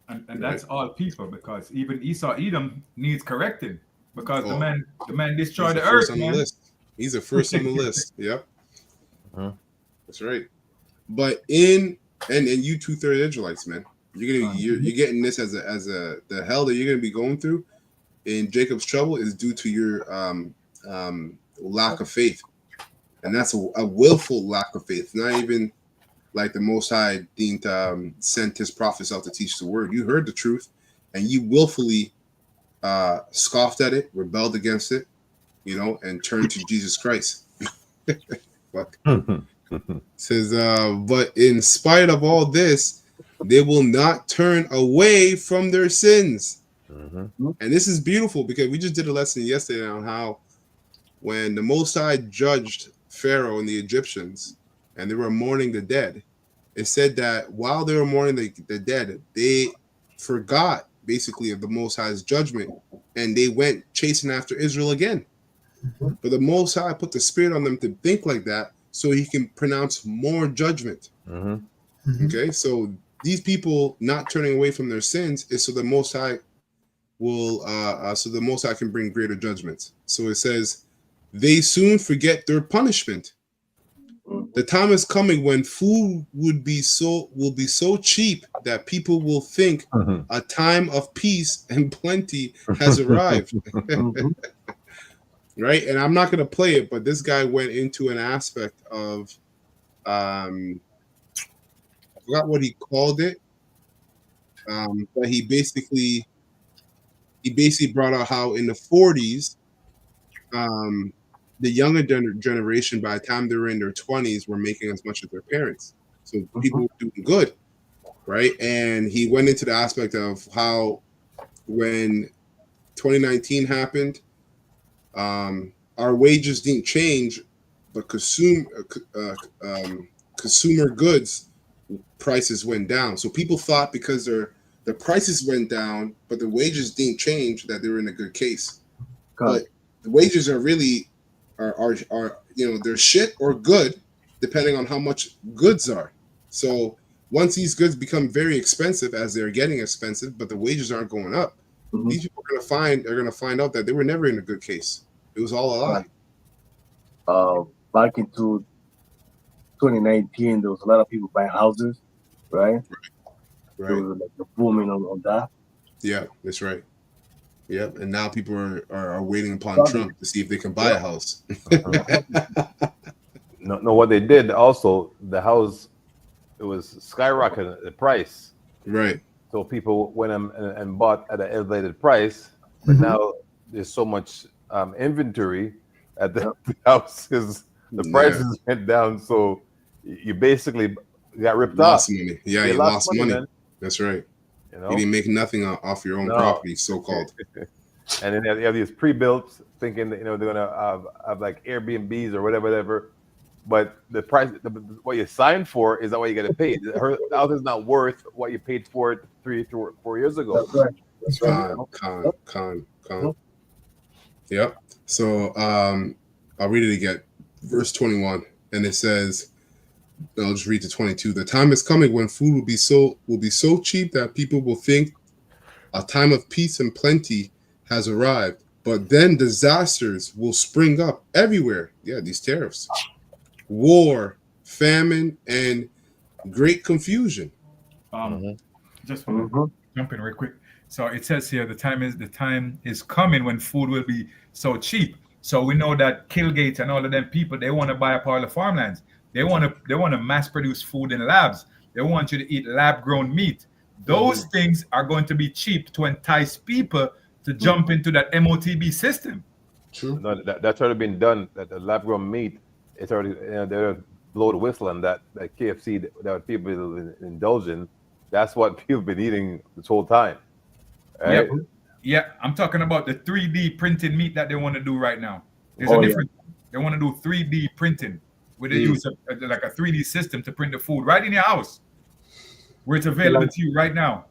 And that's all people, because even Esau Edom needs correcting, because the man destroyed the earth, man. He's the first on the list. Yep. That's right. But and you 2/3 Israelites, man. You're getting this as the hell that you're gonna be going through in Jacob's trouble is due to your lack of faith. And that's a willful lack of faith. Not even like the Most High deemed sent his prophets out to teach the word. You heard the truth and you willfully scoffed at it, rebelled against it, and turned to Jesus Christ. Fuck. Says, but in spite of all this, they will not turn away from their sins. Mm-hmm. And this is beautiful because we just did a lesson yesterday on how when the Most High judged Pharaoh and the Egyptians and they were mourning the dead, it said that while they were mourning the dead, they forgot basically of the Most High's judgment and they went chasing after Israel again. But the Most High put the spirit on them to think like that so he can pronounce more judgment. Mm-hmm. Okay, so these people not turning away from their sins is so the Most High will so the Most High can bring greater judgments. So it says they soon forget their punishment. The time is coming when food will be so cheap that people will think a time of peace and plenty has arrived. Right? And I'm not going to play it, but this guy went into an aspect of I forgot what he called it. But he basically brought out how in the 40s the younger generation, by the time they were in their 20s, were making as much as their parents. So people were doing good, right? And he went into the aspect of how when 2019 happened, our wages didn't change, but consumer goods prices went down. So people thought because the prices went down, but the wages didn't change, that they were in a good case. But the wages are really are they're shit or good depending on how much goods are. So once these goods become very expensive, as they're getting expensive, but the wages aren't going up, these people are gonna find out that they were never in a good case. It was all a lie. Back into 2019, there was a lot of people buying houses, right? There was like a booming on that. Yeah, that's right. Yep, and now people are waiting upon Trump to see if they can buy a house. No, what they did also, the house, it was skyrocketing the price. Right. So people went and bought at an elevated price, but now there's so much inventory at the houses, the prices went down. So you basically got ripped off. Money. Yeah, you lost money. Man. That's right. You know? You didn't make nothing off your own property, so-called. And then you have these pre-built, thinking that they're gonna have like Airbnbs or whatever. But the price, what you signed for, is not what you got to pay. The house is not worth what you paid for it 3 or 4 years ago. That's right. Con. Yep. So I'll read it again. Verse 21, and it says, I'll just read to 22. The time is coming when food will be so cheap that people will think a time of peace and plenty has arrived. But then disasters will spring up everywhere. Yeah, these tariffs, war, famine, and great confusion. Just want to jump in real quick. So it says here the time is coming when food will be so cheap. So we know that Killgate and all of them people, they want to buy up all the farmlands. They want to mass produce food in labs. They want you to eat lab grown meat. Those things are going to be cheap to entice people to jump into that MOTB system. True. No, that's already been done. That the lab grown meat, it's already they're blow the whistle on that KFC that people indulge in. That's what people have been eating this whole time. Right? Yep. Yeah, I'm talking about the 3D printed meat that they want to do right now. There's a difference. They want to do 3D printing, where they use like a 3D system to print the food right in your house, where it's available to you right now.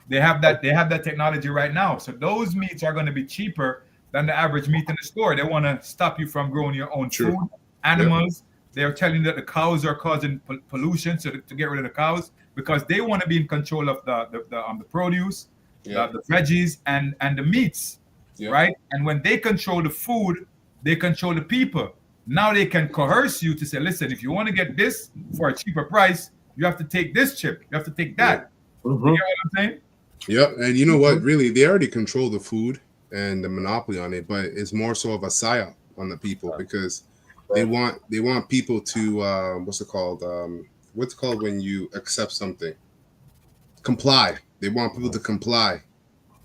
They have that technology right now. So those meats are going to be cheaper than the average meat in the store. They want to stop you from growing your own food. Animals. Yep. They're telling you that the cows are causing pollution, so to get rid of the cows, because they want to be in control of the produce, the veggies, and the meats, right? And when they control the food, they control the people. Now they can coerce you to say, listen, if you want to get this for a cheaper price, you have to take this chip. You have to take that. You get what I'm saying? Yep. And you know what? Really, they already control the food and the monopoly on it, but it's more so of a psyop on the people because they want people to what's it called when you accept something? Comply. They want people to comply.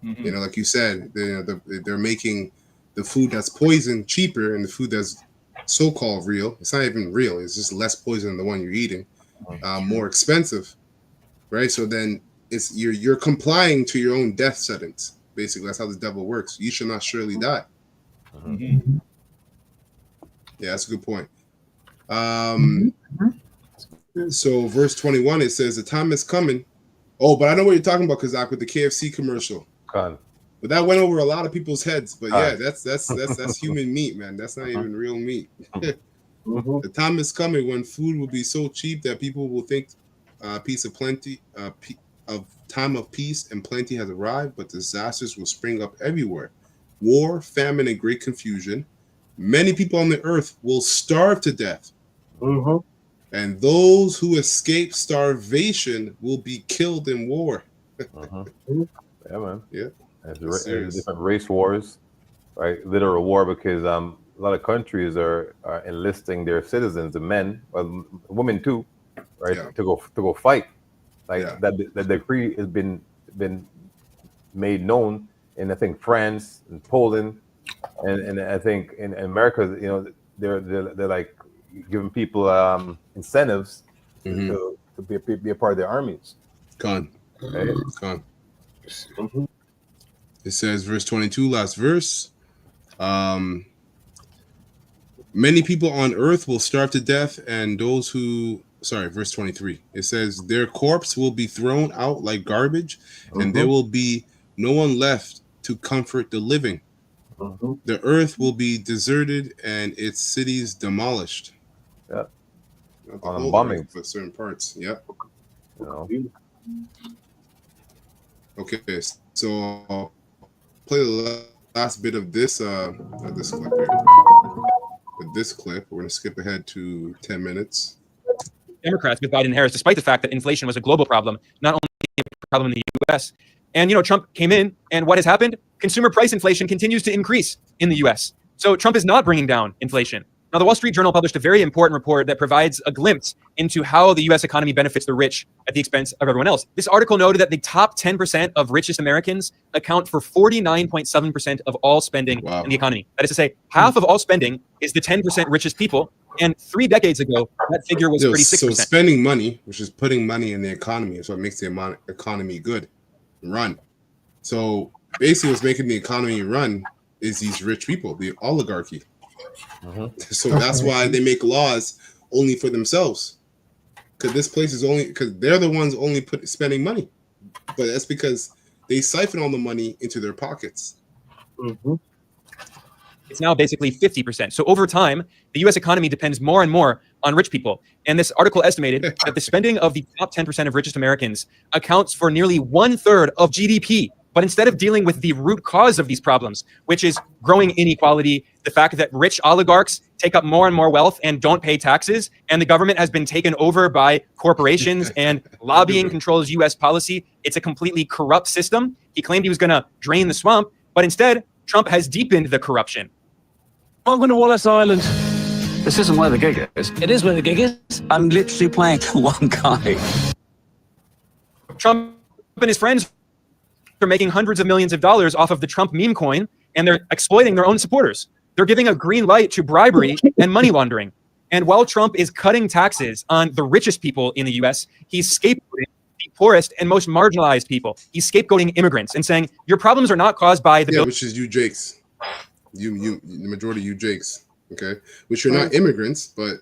You know, like you said, they're making the food that's poison cheaper and the food that's so-called real. It's not even real. It's just less poison than the one you're eating. More expensive, right? So then it's you're complying to your own death sentence, Basically, that's how the devil works. You shall not surely die. Mm-hmm. Yeah, that's a good point. So verse 21, it says, the time is coming. Oh, but I know what you're talking about, because with the KFC commercial. Con. But that went over a lot of people's heads. But yeah, Con. that's human meat, man. That's not even real meat. Mhm. The time is coming when food will be so cheap that people will think peace of plenty, of time of peace and plenty has arrived, but disasters will spring up everywhere. War, famine, and great confusion. Many people on the earth will starve to death. Mhm. And those who escape starvation will be killed in war. Yeah, man. Yeah. There's serious. different race wars, right? Literal war, because a lot of countries are enlisting their citizens, the men, well, women too, right, Yeah. to go fight. Like Yeah. that decree has been made known in, I think, France and Poland, and I think in America, you know, they're like giving people incentives to be a part of their armies. Con. Right? Con. Mhm. It says, verse 22, last verse. Many people on earth will starve to death, and those who, verse 23. It says, their corpse will be thrown out like garbage, and there will be no one left to comfort the living. Mhm. The earth will be deserted and its cities demolished. Yeah. Not the On whole earth, bombings. but certain parts. Yep. You know. Okay, so I'll play the last bit of this not this clip here. But this clip, we're gonna skip ahead to 10 minutes. Democrats with Biden and Harris, despite the fact that inflation was a global problem, not only a problem in the U.S. And, you know, Trump came in, and what has happened? Consumer price inflation continues to increase in the U.S. So Trump is not bringing down inflation. Now, the Wall Street Journal published a very important report that provides a glimpse into how the U.S. economy benefits the rich at the expense of everyone else. This article noted that the top 10% of richest Americans account for 49.7% of all spending in the economy. That is to say, half of all spending is the 10% richest people. And 3 decades ago, that figure was 36%. So spending money, which is putting money in the economy, is what makes the economy good and run. So basically what's making the economy run is these rich people, the oligarchy. So that's why they make laws only for themselves. Because this place is only because they're the ones only spending money. But that's because they siphon all the money into their pockets. It's now basically 50%. So over time, the U.S. economy depends more and more on rich people. And this article estimated that the spending of the top 10% of richest Americans accounts for nearly 1/3 of GDP. But instead of dealing with the root cause of these problems, which is growing inequality, the fact that rich oligarchs take up more and more wealth and don't pay taxes, and the government has been taken over by corporations and lobbying controls U.S. policy, it's a completely corrupt system. He claimed he was going to drain the swamp, but instead, Trump has deepened the corruption. Welcome to Wallace Island. This isn't where the gig is. It is where the gig is. I'm literally playing to one guy. Trump and his friends are making hundreds of millions of dollars off of the Trump meme coin, and they're exploiting their own supporters. They're giving a green light to bribery and money laundering. And while Trump is cutting taxes on the richest people in the U.S., he's scapegoating the poorest and most marginalized people. He's scapegoating immigrants and saying, your problems are not caused by the... which is you Jakes. The majority of you Jakes, okay? Which you're not immigrants, but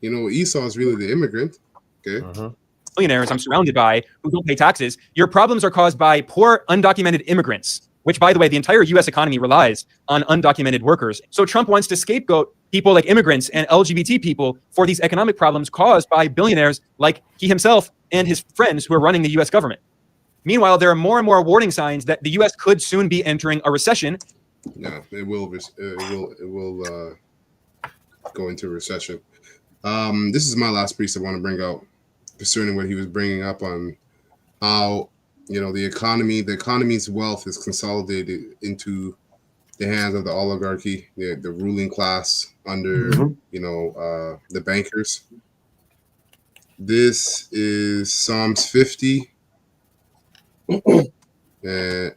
you know, Esau is really the immigrant, okay? Billionaires I'm surrounded by who don't pay taxes. Your problems are caused by poor, undocumented immigrants, which, by the way, the entire U.S. economy relies on undocumented workers. So Trump wants to scapegoat people like immigrants and LGBT people for these economic problems caused by billionaires like he himself and his friends who are running the U.S. government. Meanwhile, there are more and more warning signs that the U.S. could soon be entering a recession. No, it will go into recession. This is my last piece I want to bring out concerning what he was bringing up on how, you know, the economy's wealth is consolidated into the hands of the oligarchy, the ruling class under, you know, the bankers. This is Psalms 50. And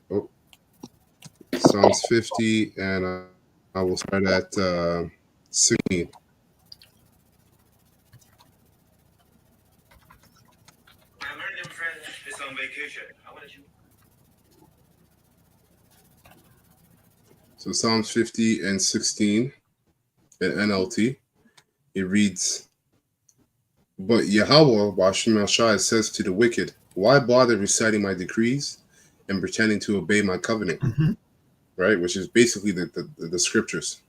Psalms 50, and I will start at 16. My American friend is on vacation. I want you. So Psalms 50 and 16 in NLT, it reads, "But Yahweh, Ba'ashem Shai, says to the wicked, why bother reciting my decrees and pretending to obey my covenant?" Right? Which is basically the scriptures,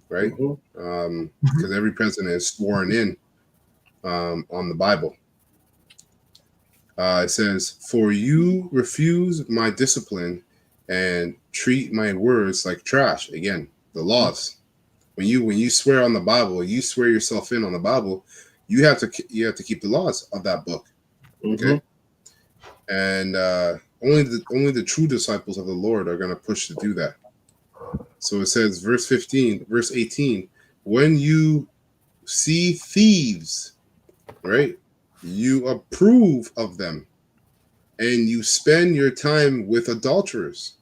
right? Because every president is sworn in on the Bible. It says, "For you refuse my discipline and treat my words like trash." Again, the laws. When you swear on the Bible, you swear yourself in on the Bible, you have to keep the laws of that book. Okay, and only the true disciples of the Lord are going to push to do that. So it says, verse 18, "When you see thieves, right, you approve of them, and you spend your time with adulterers,"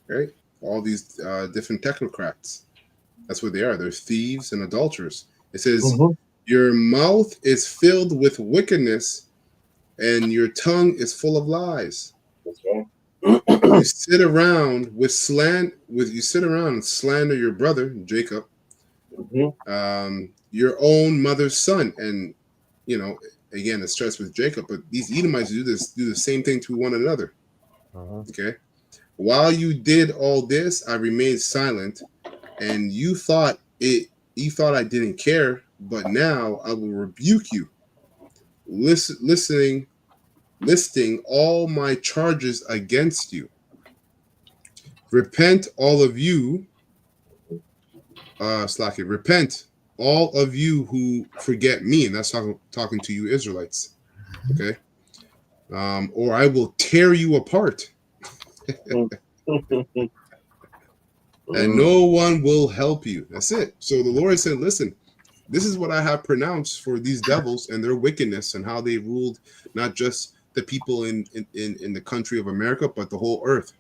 right? All these different technocrats. That's what they are. They're thieves and adulterers. It says, "Your mouth is filled with wickedness, and your tongue is full of lies." That's right. You sit around and slander your brother Jacob, your own mother's son. And again, it starts with Jacob, but these Edomites do the same thing to one another. Okay. "While you did all this, I remained silent, and you thought I didn't care, but now I will rebuke you, listing all my charges against you. Repent, all of you." Repent, all of you who forget me, and that's talking to you Israelites. Okay. Or I will tear you apart. And no one will help you. That's it. So the Lord said, listen, this is what I have pronounced for these devils and their wickedness and how they ruled not just the people in the country of America, but the whole earth.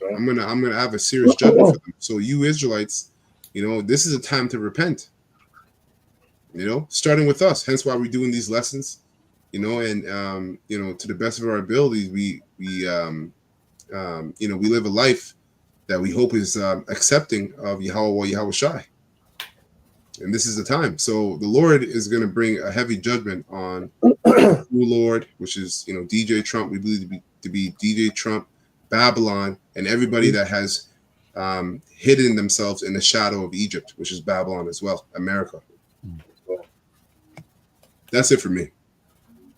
Right. I'm gonna have a serious judgment for them. So you Israelites, this is a time to repent. Starting with us. Hence why we're doing these lessons. And to the best of our abilities, we live a life that we hope is accepting of Yahweh Shai. And this is the time. So the Lord is going to bring a heavy judgment on the Lord, which is, DJ Trump. We believe to be DJ Trump, Babylon, and everybody that has hidden themselves in the shadow of Egypt, which is Babylon as well, America. That's it for me.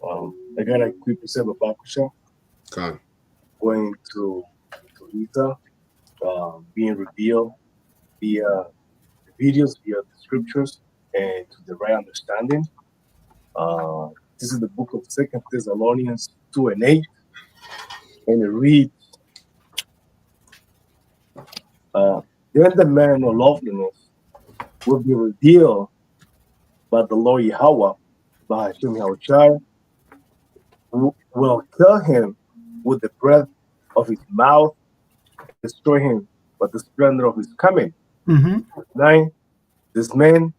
I got a quick percent of Bakusha. Going to Lisa. Being revealed via the videos, via the scriptures, and to the right understanding. This is the book of 2 Thessalonians 2 and 8, and it reads, "Then the man of loveliness will be revealed by the Lord Yahweh, by Hashem Yahushai, who will kill him with the breath of his mouth, destroy him by the splendor of his coming." 9, this man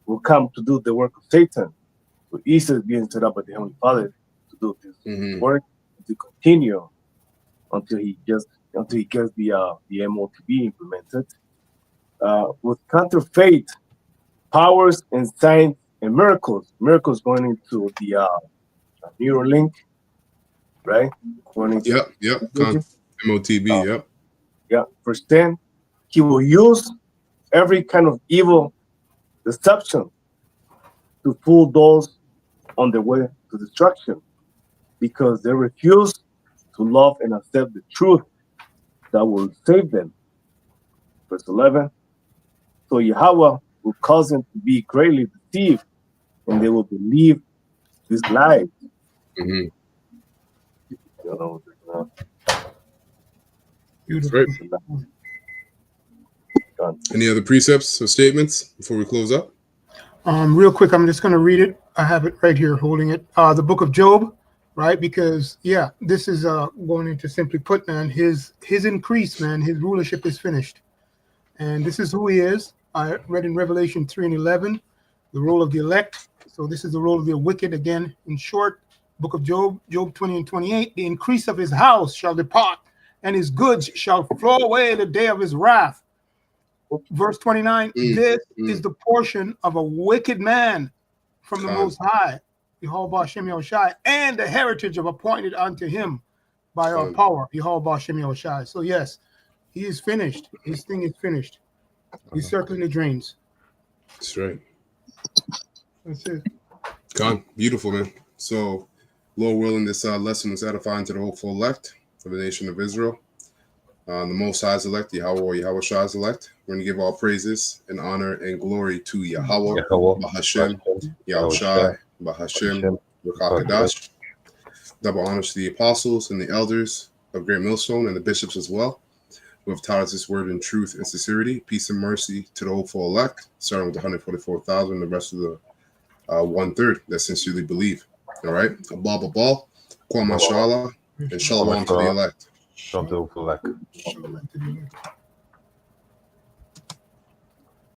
will come to do the work of Satan. So Esau is being set up by the Heavenly Father to do this work, to continue until he gets the MOTB implemented. With counterfeit powers and signs and miracles going into the Neuralink, right? Yep. MOTB, yep. Yeah. Verse 10, he will use every kind of evil deception to fool those on their way to destruction, because they refuse to love and accept the truth that will save them. Verse 11, so Yahweh will cause them to be greatly deceived, and they will believe this lie. Beautiful. Any other precepts or statements before we close up? Real quick, I'm just going to read it. I have it right here, holding it. The book of Job, right? Because this is going into, simply put, man, his increase, man, his rulership is finished, and this is who he is. I read in Revelation 3 and 11, the role of the elect. So this is the role of the wicked. Again, in short, book of Job 20 and 28, the increase of his house shall depart, and his goods shall flow away the day of his wrath. verse 29, this is the portion of a wicked man from the Most High, Yehovah Shem Yahushai, and the heritage of appointed unto him by our power, Yehovah Shem Yahushai. So yes, he is finished. His thing is finished. He's circling the drains. That's right. That's it. God, beautiful, man. So, Lord willing, this lesson was edifying to the hopeful elect for the nation of Israel. The Most High's elect, Yahweh or Yahweh Shah's elect. We're going to give all praises and honor and glory to Yahweh, Bahashem, Yahushai, Bahashem, Ruach. Double honors to the apostles and the elders of Great Millstone and the bishops as well, who have taught us this word in truth and sincerity. Peace and mercy to the hopeful elect, starting with the 144,000 and the rest of the 1/3 that sincerely believe. All right? Abba, Kwam Mashallah, and Shalom to the elect. Shalom to the elect.